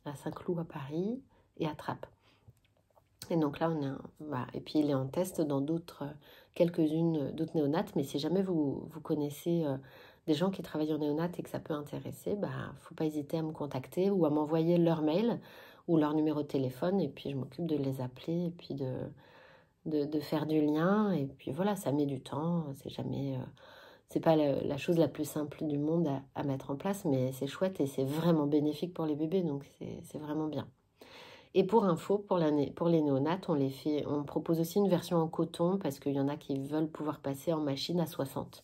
à Saint-Cloud à Paris, et à Trappes. Et donc là, et puis il est en test dans quelques-unes d'autres néonates, mais si jamais vous connaissez des gens qui travaillent en néonate et que ça peut intéresser, faut pas hésiter à me contacter ou à m'envoyer leur mail ou leur numéro de téléphone, et puis je m'occupe de les appeler et puis de faire du lien. Et puis voilà, ça met du temps, c'est pas la chose la plus simple du monde à mettre en place, mais c'est chouette et c'est vraiment bénéfique pour les bébés, donc c'est vraiment bien. Et pour info, pour les néonates, on propose aussi une version en coton parce qu'il y en a qui veulent pouvoir passer en machine à 60.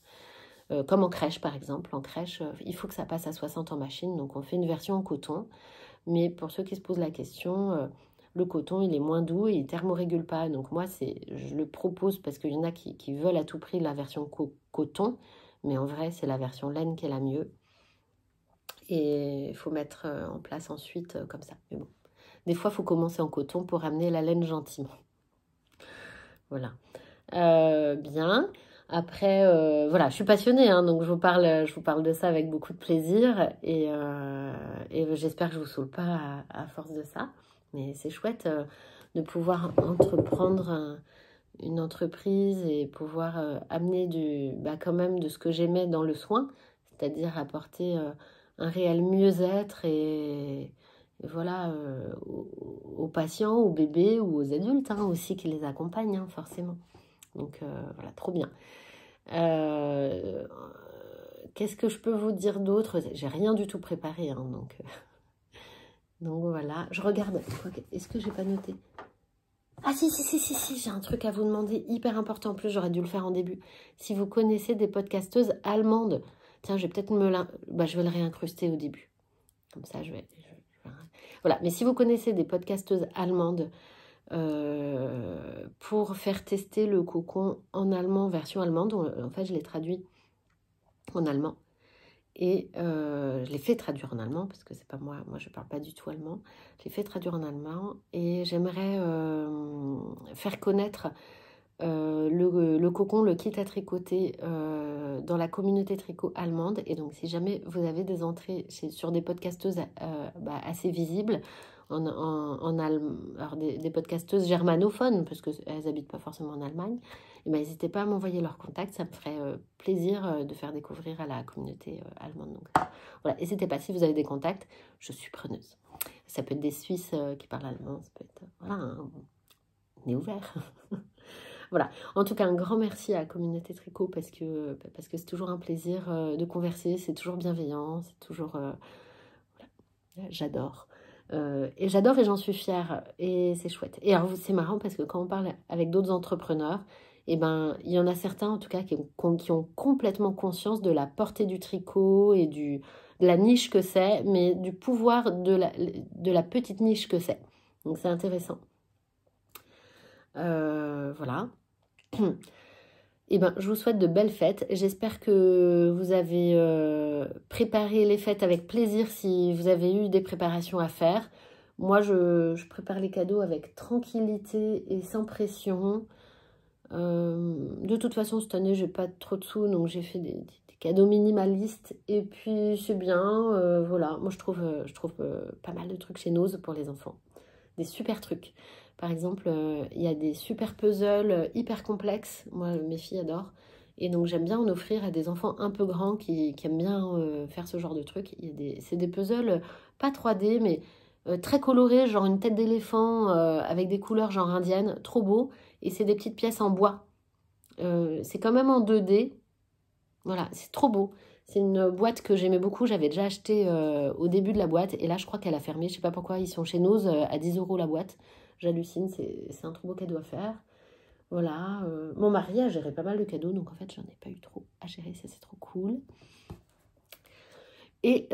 Comme en crèche, par exemple. En crèche, il faut que ça passe à 60 en machine, donc on fait une version en coton. Mais pour ceux qui se posent la question, le coton, il est moins doux et il ne thermorégule pas. Donc moi, je le propose parce qu'il y en a qui veulent à tout prix la version coton, mais en vrai, c'est la version laine qui est la mieux. Et il faut mettre en place ensuite comme ça. Mais bon. Des fois, il faut commencer en coton pour amener la laine gentiment. Voilà. Bien. Après, voilà, je suis passionnée, hein, donc je vous parle de ça avec beaucoup de plaisir. Et j'espère que je ne vous saoule pas à force de ça. Mais c'est chouette de pouvoir entreprendre une entreprise et pouvoir amener quand même de ce que j'aimais dans le soin, c'est-à-dire apporter un réel mieux-être et voilà, aux patients, aux bébés ou aux adultes aussi qui les accompagnent, forcément. Donc voilà, trop bien. Qu'est-ce que je peux vous dire d'autre? J'ai rien du tout préparé, donc voilà. Je regarde. Est-ce que j'ai pas noté? Ah si, j'ai un truc à vous demander hyper important. En plus, j'aurais dû le faire en début. Si vous connaissez des podcasteuses allemandes, tiens, je vais peut-être je vais le réincruster au début. Comme ça, voilà. Mais si vous connaissez des podcasteuses allemandes pour faire tester le cocon en allemand, version allemande, en fait, je l'ai traduit en allemand. Et je l'ai fait traduire en allemand, parce que c'est pas moi je parle pas du tout allemand. Je l'ai fait traduire en allemand et j'aimerais faire connaître le cocon, le kit à tricoter dans la communauté tricot allemande. Et donc si jamais vous avez des entrées sur des podcasteuses assez visibles, alors des podcasteuses germanophones, parce qu'elles n'habitent pas forcément en Allemagne, et n'hésitez pas à m'envoyer leurs contacts, ça me ferait plaisir de faire découvrir à la communauté allemande. Donc voilà, n'hésitez pas, si vous avez des contacts, je suis preneuse. Ça peut être des Suisses qui parlent allemand, ça peut être... Voilà, on est ouvert. Voilà, en tout cas un grand merci à la communauté tricot parce que c'est toujours un plaisir de converser, c'est toujours bienveillant, c'est toujours... voilà, j'adore. Et j'adore et j'en suis fière et c'est chouette. Et alors c'est marrant parce que quand on parle avec d'autres entrepreneurs, il y en a certains en tout cas qui ont complètement conscience de la portée du tricot et de la niche que c'est, mais du pouvoir de la petite niche que c'est. Donc c'est intéressant. Voilà. Je vous souhaite de belles fêtes. J'espère que vous avez préparé les fêtes avec plaisir si vous avez eu des préparations à faire. Moi, je prépare les cadeaux avec tranquillité et sans pression. De toute façon, cette année, j'ai pas trop de sous, donc j'ai fait des cadeaux minimalistes. Et puis, c'est bien. Voilà, moi, je trouve pas mal de trucs chez Nose pour les enfants. Des super trucs. Par exemple, il y a des super puzzles hyper complexes. Moi, mes filles adorent. Et donc, j'aime bien en offrir à des enfants un peu grands qui aiment bien faire ce genre de trucs. C'est des puzzles pas 3D, mais très colorés, genre une tête d'éléphant avec des couleurs genre indiennes. Trop beau. Et c'est des petites pièces en bois. C'est quand même en 2D. Voilà, c'est trop beau. C'est une boîte que j'aimais beaucoup. J'avais déjà acheté au début de la boîte. Et là, je crois qu'elle a fermé. Je sais pas pourquoi. Ils sont chez Nose à 10 € la boîte. J'hallucine. C'est un trop beau cadeau à faire. Voilà. Mon mari a géré pas mal de cadeaux. Donc, en fait, j'en ai pas eu trop à gérer. Ça, c'est trop cool. Et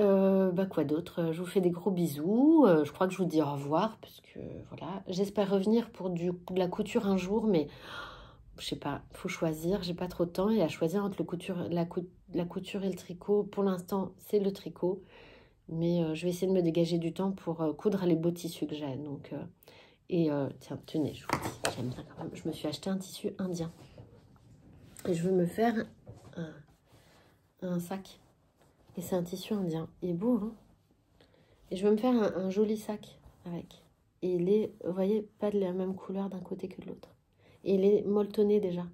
quoi d'autre? Je vous fais des gros bisous. Je crois que je vous dis au revoir. Parce que, voilà. J'espère revenir pour de la couture un jour. Mais... je sais pas, il faut choisir, j'ai pas trop de temps et à choisir entre la couture et le tricot. Pour l'instant, c'est le tricot, Mais je vais essayer de me dégager du temps pour coudre les beaux tissus que j'ai. Donc, tiens, tenez, je vous dis, j'aime bien quand même. Je me suis acheté un tissu indien. Et je veux me faire un sac. Et c'est un tissu indien. Il est beau, hein? Et je veux me faire un joli sac avec. Et il est, vous voyez, pas de la même couleur d'un côté que de l'autre. Et il est molletonné déjà.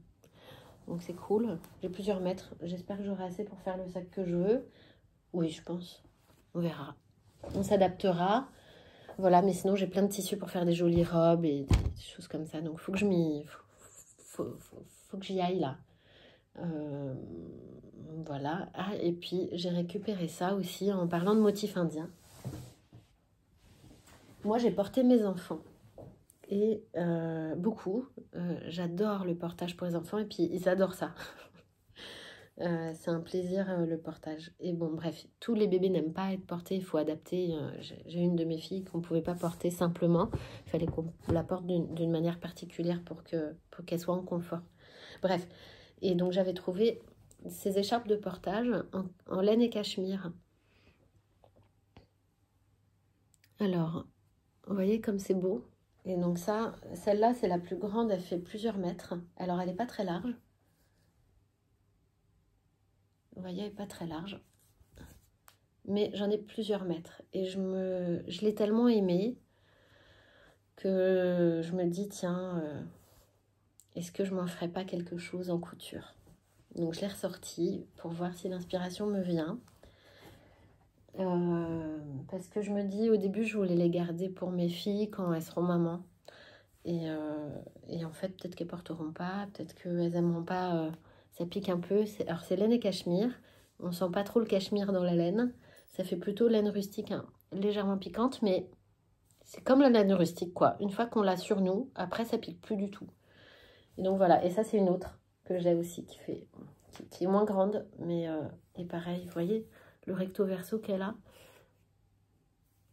Donc c'est cool. J'ai plusieurs mètres. J'espère que j'aurai assez pour faire le sac que je veux. Oui, je pense. On verra. On s'adaptera. Voilà, mais sinon j'ai plein de tissus pour faire des jolies robes et des choses comme ça. Donc faut que je m'y... faut que j'y aille là. Voilà. Ah, et puis j'ai récupéré ça aussi en parlant de motifs indiens. Moi j'ai porté mes enfants. Et beaucoup. J'adore le portage pour les enfants et puis ils adorent ça. C'est un plaisir le portage. Et bon, bref, tous les bébés n'aiment pas être portés, il faut adapter. J'ai une de mes filles qu'on ne pouvait pas porter simplement. Il fallait qu'on la porte d'une manière particulière pour qu'elle soit en confort. Bref, et donc j'avais trouvé ces écharpes de portage en laine et cachemire. Alors, vous voyez comme c'est beau. Et donc ça, celle-là, c'est la plus grande, elle fait plusieurs mètres. Alors, elle n'est pas très large. Vous voyez, elle n'est pas très large. Mais j'en ai plusieurs mètres. Et je l'ai tellement aimée que je me dis, tiens, est-ce que je m'en ferais pas quelque chose en couture? Donc je l'ai ressortie pour voir si l'inspiration me vient. Parce que je me dis, au début, je voulais les garder pour mes filles quand elles seront mamans. Et en fait, peut-être qu'elles porteront pas, peut-être qu'elles aimeront pas... ça pique un peu. Alors, c'est laine et cachemire. On sent pas trop le cachemire dans la laine. Ça fait plutôt laine rustique, hein, légèrement piquante, mais c'est comme la laine rustique, quoi. Une fois qu'on l'a sur nous, après, ça pique plus du tout. Et donc, voilà. Et ça, c'est une autre que j'ai aussi, qui est moins grande, mais et pareil, vous voyez, le recto verso qu'elle a.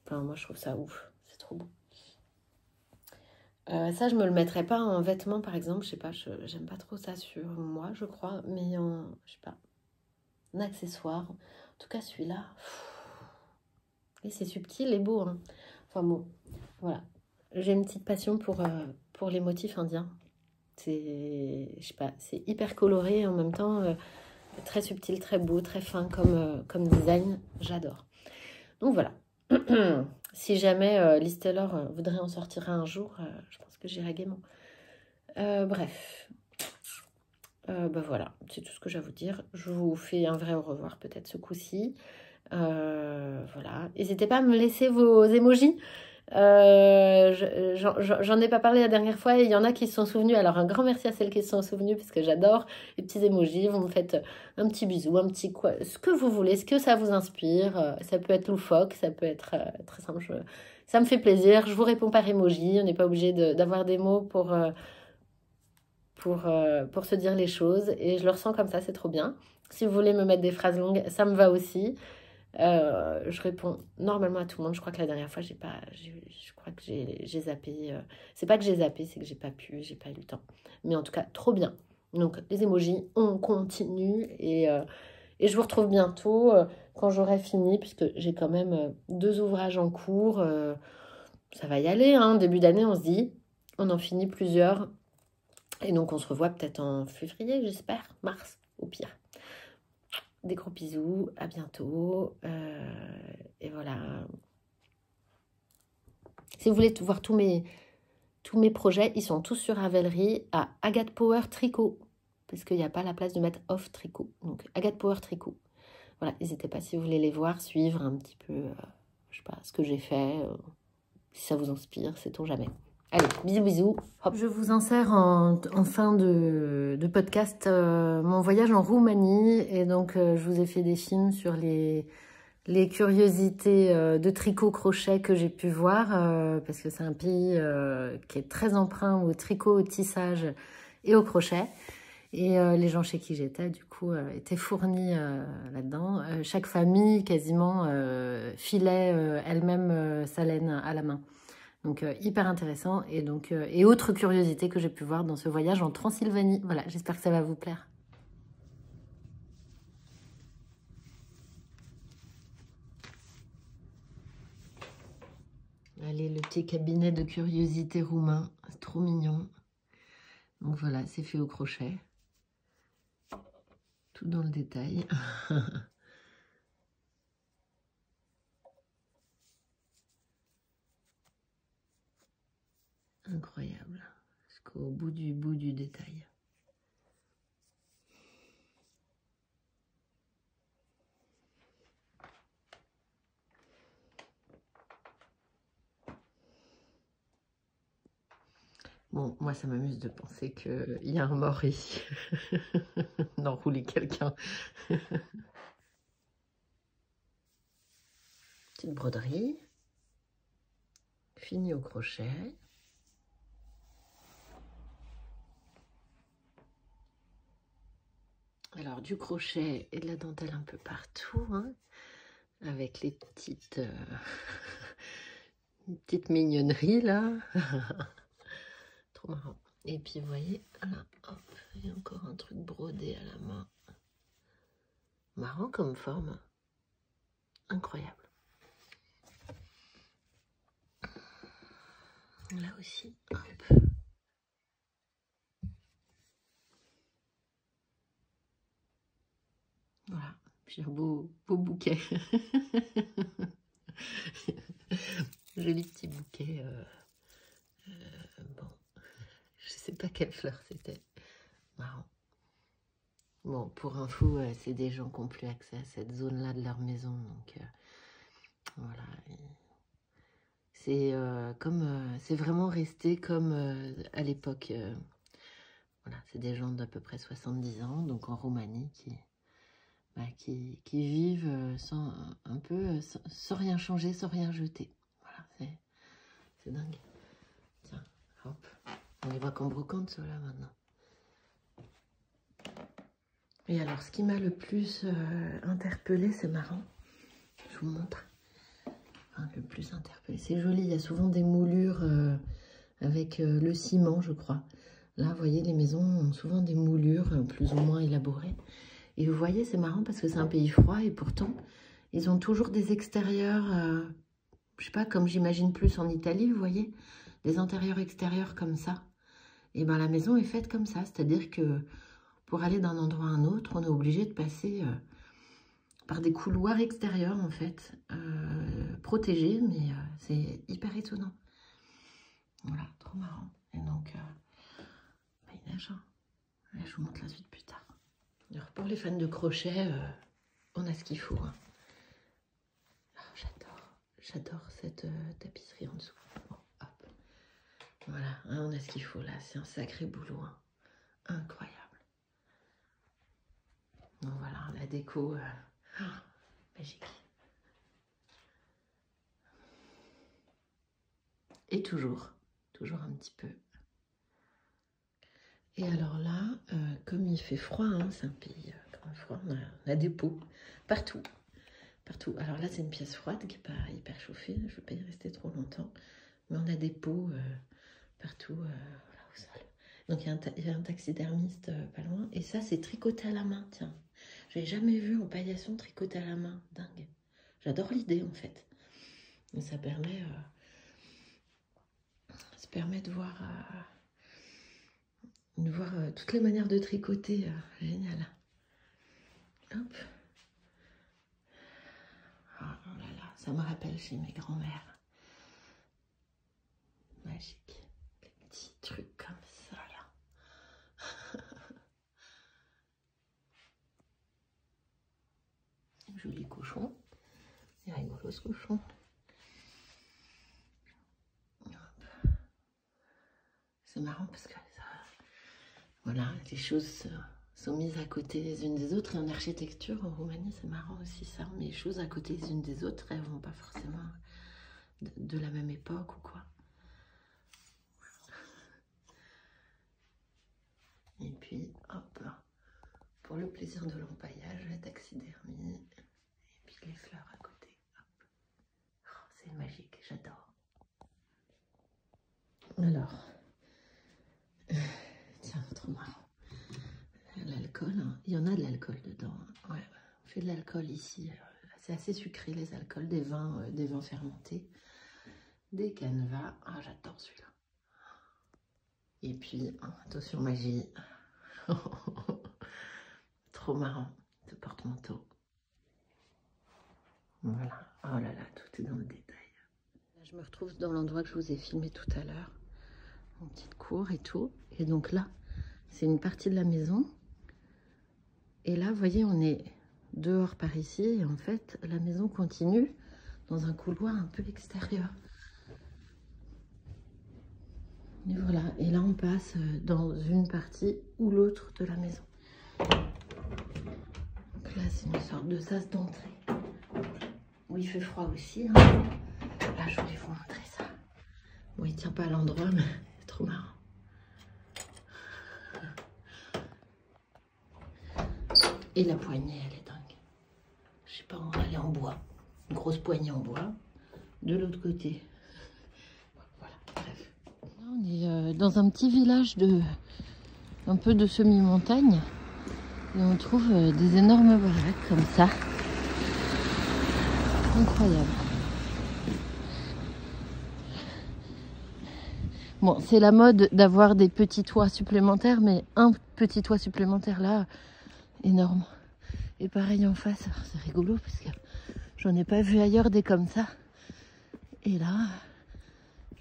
Enfin, moi, je trouve ça ouf. C'est trop beau. Ça, je me le mettrais pas en vêtements, par exemple. Je sais pas, j'aime pas trop ça sur moi, je crois. Mais je sais pas, un accessoire. En tout cas, celui-là. Et c'est subtil et beau, hein. Enfin bon, voilà. J'ai une petite passion pour les motifs indiens. Je sais pas, c'est hyper coloré et en même temps très subtil, très beau, très fin comme design. J'adore. Donc voilà. Si jamais Liz Taylor voudrait en sortir un jour, je pense que j'irai gaiement. Bref. Bah voilà, c'est tout ce que j'ai à vous dire. Je vous fais un vrai au revoir peut-être ce coup-ci. Voilà. N'hésitez pas à me laisser vos emojis. J'en ai pas parlé la dernière fois et il y en a qui se sont souvenus. Alors un grand merci à celles qui se sont souvenues parce que j'adore les petits emojis. Vous me faites un petit bisou, un petit quoi, ce que vous voulez, ce que ça vous inspire. Ça peut être loufoque, ça peut être très simple. Ça me fait plaisir. Je vous réponds par emoji. On n'est pas obligé d'avoir des mots pour se dire les choses et je le ressens comme ça, c'est trop bien. Si vous voulez me mettre des phrases longues, ça me va aussi. Je réponds normalement à tout le monde. Je crois que la dernière fois, je crois que j'ai zappé. C'est pas que j'ai zappé, c'est que j'ai pas eu le temps. Mais en tout cas, trop bien. Donc, les emojis, on continue et je vous retrouve bientôt quand j'aurai fini, puisque j'ai quand même 2 ouvrages en cours. Ça va y aller, hein. Début d'année, on se dit, on en finit plusieurs. Et donc, on se revoit peut-être en février, j'espère, mars, au pire. Des gros bisous, à bientôt. Et voilà. Si vous voulez voir tous mes projets, ils sont tous sur Ravelry à Agathe Power Tricot. Parce qu'il n'y a pas la place de mettre off tricot. Donc, Agathe Power Tricot. Voilà, n'hésitez pas si vous voulez les voir, suivre un petit peu, je sais pas, ce que j'ai fait. Si ça vous inspire, sait-on jamais. Allez, bisous, bisous. Hop. Je vous insère en fin de podcast mon voyage en Roumanie. Et donc, je vous ai fait des films sur les curiosités de tricot-crochet que j'ai pu voir. Parce que c'est un pays qui est très emprunt au tricot, au tissage et au crochet. Et les gens chez qui j'étais, du coup, étaient fournis là-dedans. Chaque famille, quasiment, filait elle-même sa laine à la main. Donc, hyper intéressant. Et donc, et autre curiosité que j'ai pu voir dans ce voyage en Transylvanie. Voilà, j'espère que ça va vous plaire. le petit cabinet de curiosité roumain. C'est trop mignon. Donc voilà, c'est fait au crochet. Tout dans le détail. Incroyable. Jusqu'au bout du détail. Bon, moi, ça m'amuse de penser qu'il y a un mort ici. D'enrouler quelqu'un. Petite broderie. Fini au crochet. Alors, du crochet et de la dentelle un peu partout, hein, avec les petites, petites mignonneries, là. Trop marrant. Et puis, vous voyez, là, hop, il y a encore un truc brodé à la main. Marrant comme forme. Incroyable. Là aussi, hop. Voilà, puis un beau bouquet. Joli petit bouquet. Bon, je sais pas quelle fleur c'était. Marrant. Bon, pour info, c'est des gens qui n'ont plus accès à cette zone-là de leur maison. Donc, voilà. C'est c'est vraiment resté comme à l'époque. Voilà, c'est des gens d'à peu près 70 ans, donc en Roumanie, qui vivent un peu sans rien changer, sans rien jeter. Voilà, c'est dingue. Tiens, hop. On les voit qu'en brocante, ceux-là, maintenant. Et alors, ce qui m'a le plus interpellée, c'est marrant. Je vous montre. Enfin, le plus interpellé. C'est joli, il y a souvent des moulures avec le ciment, je crois. Là, vous voyez, les maisons ont souvent des moulures plus ou moins élaborées. Et vous voyez, c'est marrant parce que c'est un pays froid et pourtant, ils ont toujours des extérieurs, je sais pas, comme j'imagine plus en Italie, vous voyez, des intérieurs extérieurs comme ça. Et bien, la maison est faite comme ça, c'est-à-dire que pour aller d'un endroit à un autre, on est obligé de passer par des couloirs extérieurs, en fait, protégés, mais c'est hyper étonnant. Voilà, trop marrant. Et donc, il neige, hein. Je vous montre la suite plus tard. Alors, pour les fans de crochet, on a ce qu'il faut, hein. Oh, j'adore cette tapisserie en dessous. Bon, hop. Voilà, hein, on a ce qu'il faut là, c'est un sacré boulot, hein. Incroyable. Donc voilà, la déco, magique. Et toujours un petit peu. Et alors là, comme il fait froid, hein, c'est un pays quand même froid, on a des pots partout. Partout. Alors là, c'est une pièce froide qui n'est pas hyper chauffée, je ne veux pas y rester trop longtemps. Mais on a des pots partout, voilà, au sol. Donc il y a un taxidermiste pas loin. Et ça, c'est tricoté à la main, tiens. Je n'avais jamais vu en paillasson tricoté à la main. Dingue. J'adore l'idée, en fait. Et ça permet de voir, toutes les manières de tricoter. Génial. Hop. Oh là là, ça me rappelle chez mes grands-mères. Magique. Les petits trucs comme ça, là. Joli cochon. Il est rigolo, ce cochon. C'est marrant parce que ça, voilà, les choses sont mises à côté les unes des autres. Et en architecture, en Roumanie, c'est marrant aussi ça. Mais les choses à côté les unes des autres, elles vont pas forcément de la même époque ou quoi. Et puis, hop, pour le plaisir de l'empaillage, la taxidermie, et puis les fleurs à côté. Hop. Oh, c'est magique, j'adore. Alors, tiens, trop marrant. L'alcool, hein. Il y en a de l'alcool dedans. Hein. Ouais, on fait de l'alcool ici. C'est assez sucré les alcools, des vins fermentés. des canevas. Ah, j'adore celui-là. Et puis, attention magie. Trop marrant, ce porte-manteau. Voilà. Oh là là, tout est dans le détail. Là, je me retrouve dans l'endroit que je vous ai filmé tout à l'heure. Une petite cour et tout. Et donc là, c'est une partie de la maison. Et là, vous voyez, on est dehors par ici. Et en fait, la maison continue dans un couloir un peu extérieur. Et voilà. Et là, on passe dans une partie ou l'autre de la maison. Donc là, c'est une sorte de sas d'entrée. Où il fait froid aussi. Hein. Là, je voulais vous montrer ça. Bon, il tient pas à l'endroit, mais c'est trop marrant. Et la poignée, elle est dingue. Je sais pas, elle est en bois. Une grosse poignée en bois. De l'autre côté. Voilà, bref. Là, on est dans un petit village un peu de semi-montagne. Et on trouve des énormes baraques comme ça. Incroyable. Bon, c'est la mode d'avoir des petits toits supplémentaires, mais un petit toit supplémentaire là, énorme. Et pareil en face, c'est rigolo parce que j'en ai pas vu ailleurs des comme ça. Et là,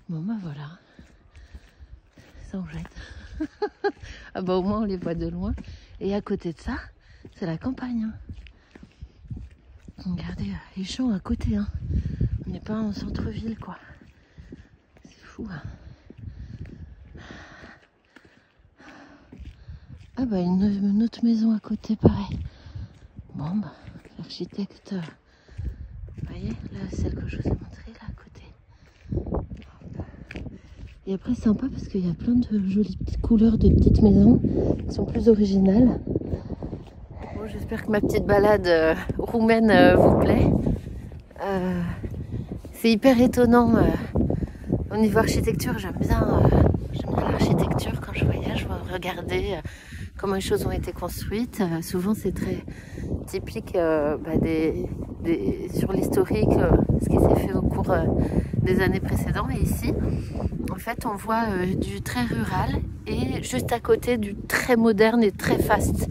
bon bah voilà, ça en jette. Ah bah au moins on les voit de loin. Et à côté de ça, c'est la campagne. Regardez les champs à côté. Hein. On n'est pas en centre-ville quoi. C'est fou. Hein. Ah bah une autre maison à côté pareil. Bon bah l'architecte, vous voyez là celle que je vous ai montrée là à côté. Et après sympa parce qu'il y a plein de jolies petites couleurs de petites maisons qui sont plus originales. Bon, j'espère que ma petite balade roumaine vous plaît. C'est hyper étonnant au niveau architecture, j'aime bien l'architecture quand je voyage, regarder comment les choses ont été construites. Souvent c'est très typique sur l'historique, ce qui s'est fait au cours des années précédentes. Et ici, en fait, on voit du très rural et juste à côté du très moderne et très fast.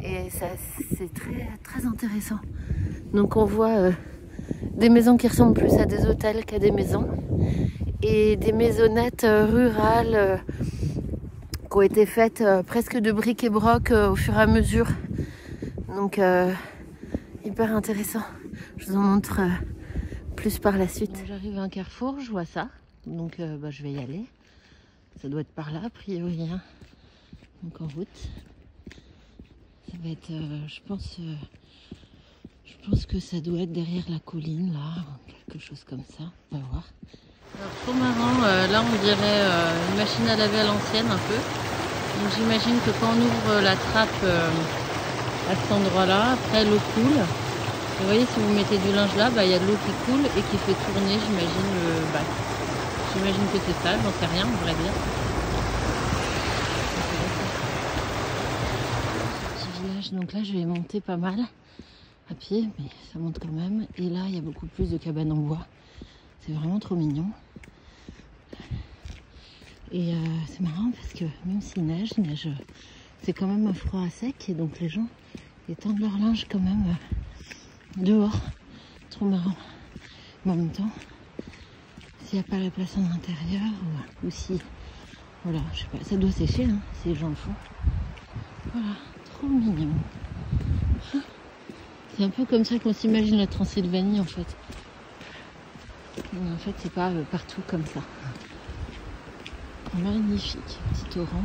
Et ça, c'est très, très intéressant. Donc on voit des maisons qui ressemblent plus à des hôtels qu'à des maisons. Et des maisonnettes rurales qui ont été faites presque de briques et broc au fur et à mesure. Donc hyper intéressant. Je vous en montre plus par la suite. J'arrive à un carrefour, je vois ça. Donc je vais y aller. Ça doit être par là a priori. Hein. Donc en route. Ça va être, je pense que ça doit être derrière la colline là, quelque chose comme ça. On va voir. Alors, trop marrant, là on dirait une machine à laver à l'ancienne un peu. Donc j'imagine que quand on ouvre la trappe à cet endroit-là, après l'eau coule. Et vous voyez, si vous mettez du linge là, il y a de l'eau qui coule et qui fait tourner, j'imagine, le bac. J'imagine que c'est ça, j'en sais rien, on devrait dire. Petit village, donc là je vais monter pas mal à pied, mais ça monte quand même. Et là, il y a beaucoup plus de cabanes en bois. C'est vraiment trop mignon. Et c'est marrant parce que même s'il neige, c'est quand même un froid à sec. Et donc les gens étendent leur linge quand même dehors. Trop marrant. Mais en même temps, s'il n'y a pas la place en intérieur ou si... Voilà, je sais pas, ça doit sécher hein, si les gens le font. Voilà, trop mignon. C'est un peu comme ça qu'on s'imagine la Transylvanie en fait. Mais en fait, c'est pas partout comme ça. Magnifique, petit torrent.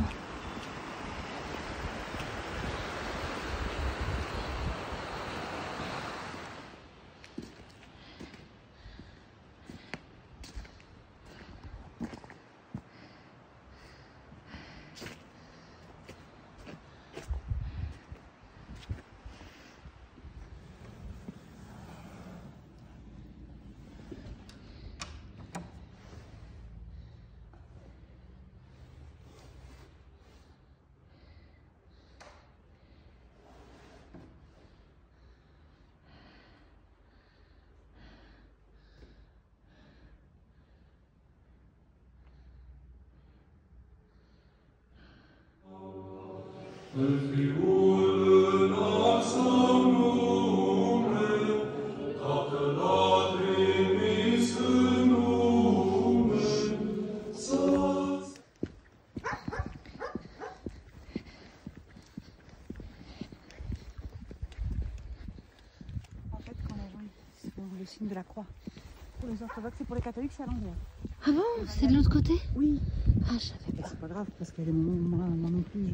Le signe de la croix. Pour les orthodoxes et pour les catholiques, c'est à l'envers. Ah bon? C'est de l'autre côté? Oui. Ah, je savais pas. C'est pas grave, parce que moi non plus,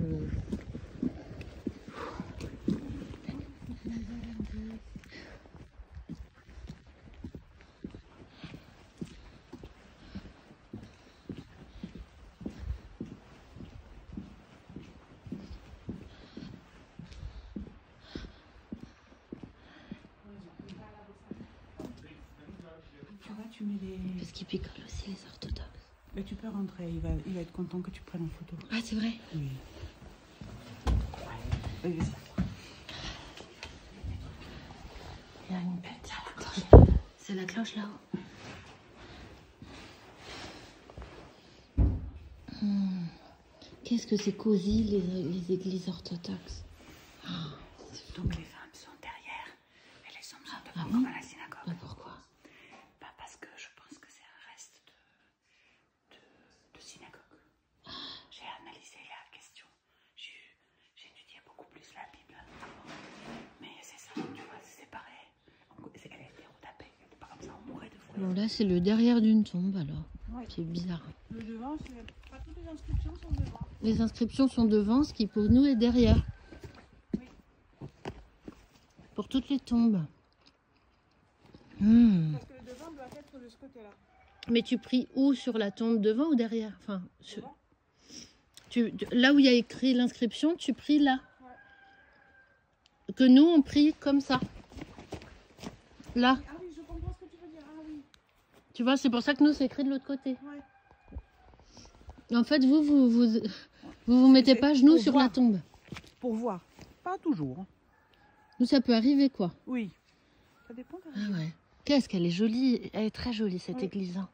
tu vois, tu mets les... Parce qu'ils picolent aussi, les orthodoxes. Mais tu peux rentrer, il va être content que tu prennes en photo. Ah, c'est vrai? Oui. Ouais. Vas-y. Il y a une bête. C'est la cloche là-haut. Qu'est-ce que c'est cosy, les églises orthodoxes. Donc les femmes sont derrière et les hommes sont devant, bon? comme à la synagogue. Ah, pourquoi? Bah parce que je pense que c'est un reste de synagogue. J'ai analysé la question. J'ai étudié beaucoup plus la Bible. Mais c'est ça, tu vois, c'est séparé. Elle a été retapée. Elle n'était pas comme ça, on mourrait de froid. Bon, là, c'est le derrière d'une tombe, alors. Ouais. C'est bizarre. Le devant, pas toutes les inscriptions sont devant. Les inscriptions sont devant, ce qui pour nous est derrière. Oui. Pour toutes les tombes. Parce que le devant doit être de ce côté-là. Mais tu pries où? Sur la tombe, devant ou derrière? Enfin, là où il y a écrit l'inscription, tu pries là. Ouais. Que nous, on prie comme ça. Là. Ah oui, je comprends ce que tu veux dire. Ah oui. Tu vois, c'est pour ça que nous, c'est écrit de l'autre côté. Ouais. En fait, vous mettez pas genoux sur la tombe. Pour voir. Pas toujours. Nous, ça peut arriver, quoi. Oui. Ça dépend. Ah ouais. Qu'est-ce qu'elle est jolie. Elle est très jolie, cette église. Hein.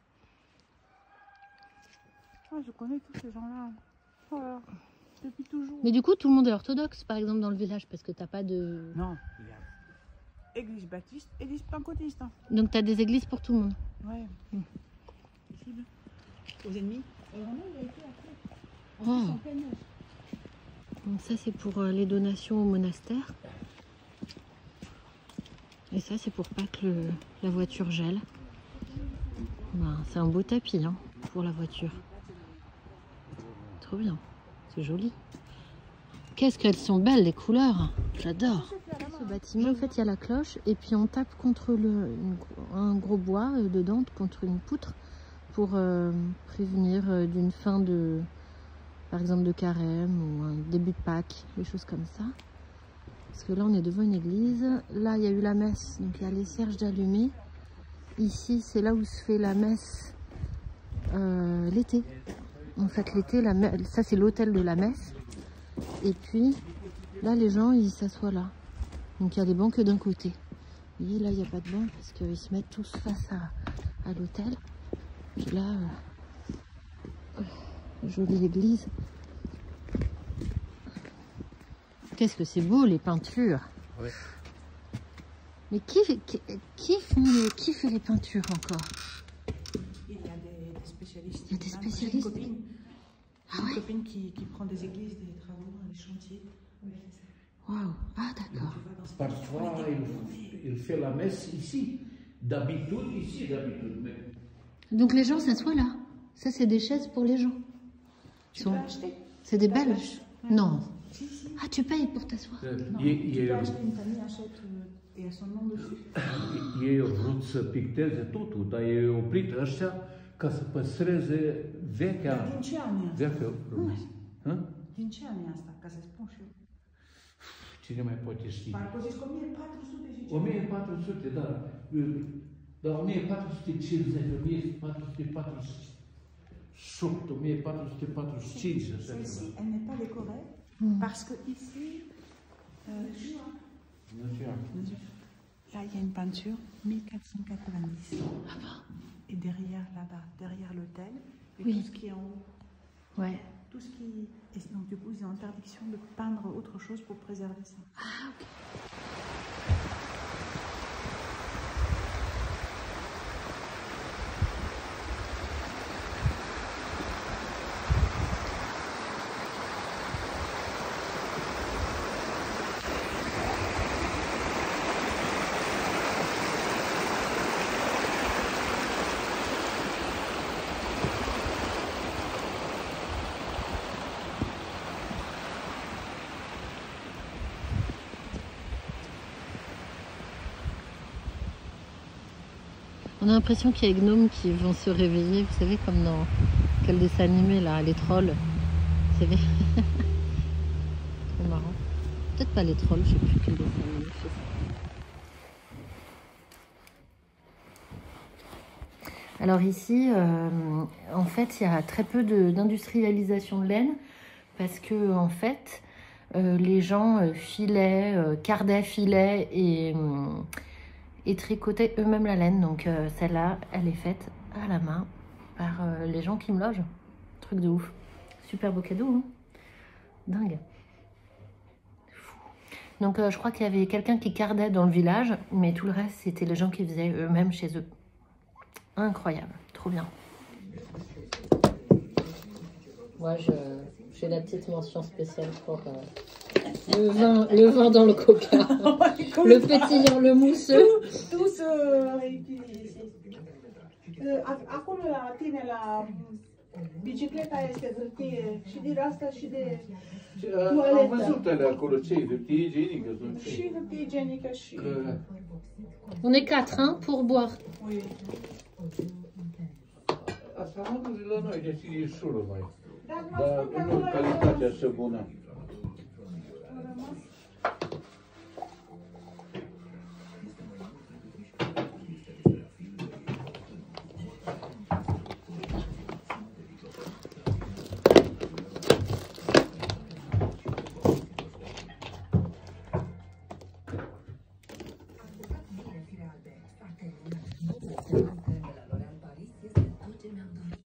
Ah, je connais tous ces gens-là. Voilà. Depuis toujours. Mais du coup, tout le monde est orthodoxe, par exemple, dans le village, parce que t'as pas de... Non, il y a église baptiste, église pentecôtiste. Hein. Donc, t'as des églises pour tout le monde. Ouais. Possible. Aux ennemis. Oh. Donc ça, c'est pour les donations au monastère. Et ça, c'est pour pas que la voiture gèle. Ben, c'est un beau tapis hein, pour la voiture. Trop bien. C'est joli. Qu'est-ce qu'elles sont belles, les couleurs. J'adore. Ce bâtiment, en fait, il y a la cloche. Et puis, on tape contre un gros bois dedans, contre une poutre, pour prévenir d'une fin de... Par exemple, de carême ou un début de Pâques, des choses comme ça. Parce que là, on est devant une église. Là, il y a eu la messe. Donc, il y a les cierges d'allumés. Ici, c'est là où se fait la messe l'été. En fait, l'été, ça, c'est l'hôtel de la messe. Et puis, là, les gens, ils s'assoient là. Donc, il y a des bancs que d'un côté. Vous voyez, là, il n'y a pas de banc parce qu'ils se mettent tous face à l'hôtel. Puis là, jolie église. Qu'est-ce que c'est beau, les peintures. Ouais. Mais qui fait les peintures encore? Il y a des spécialistes. Il y a des J'ai spécialistes. une copine, Ah ouais. une copine qui prend des églises, des travaux, des chantiers. Waouh. Ah d'accord. Parfois, il fait la messe ici. D'habitude, ici, d'habitude. Mais... Donc les gens s'assoient là. Ça, c'est des chaises pour les gens. Tu peux acheter. C'est des Belges? Non. Si, si. Ah, tu payes pour t'asseoa? Non, tu peux acheter, une famille achète et il y a son nom dessus. Ei au vrut să picteze totul, dar e oprit ăștia ca să păstreze vechea frumos. Din ce an e asta, ca să spun și eu? Cine mai poate ști? Parcă zici că 1400 zice. 1400, da. Dar 1450, 1448, 1445, așa ceva. Celle-ci, elle n'est pas décorée parce que ici, là, il y a une peinture 1490. Et derrière, là-bas, derrière l'hôtel, et Oui. tout ce qui est en haut, Ouais. tout ce qui... Et donc du coup, ils ont interdiction de peindre autre chose pour préserver ça. Ah, ok. On a l'impression qu'il y a des gnomes qui vont se réveiller, vous savez, comme dans quel dessin animé là, les trolls. Vous savez. Trop marrant. Peut-être pas les trolls, je sais plus quel dessin animé fait ça. Alors ici, en fait, il y a très peu d'industrialisation de laine parce que en fait, les gens filaient, cardaient, filaient et tricotaient eux-mêmes la laine. Donc celle-là, elle est faite à la main par les gens qui me logent. Truc de ouf. Super beau cadeau, hein. Dingue. Fou. Donc je crois qu'il y avait quelqu'un qui cardait dans le village, mais tout le reste, c'était les gens qui faisaient eux-mêmes chez eux. Incroyable, trop bien. Moi, j'ai la petite mention spéciale pour le vin dans le coca, le pétillant, le mousseux. Tout se réutilise ici. Acolo la tine, la bicicleta este hârtie și din asta și de Am văzut alea acolo, ce hârtie igienică sunt ce? și hârtie igienică și... On est 4, hein, pour boire. Oui. Asta am văzut la noi, deci e șură mai. Dar Dar nu calitatea așa bună.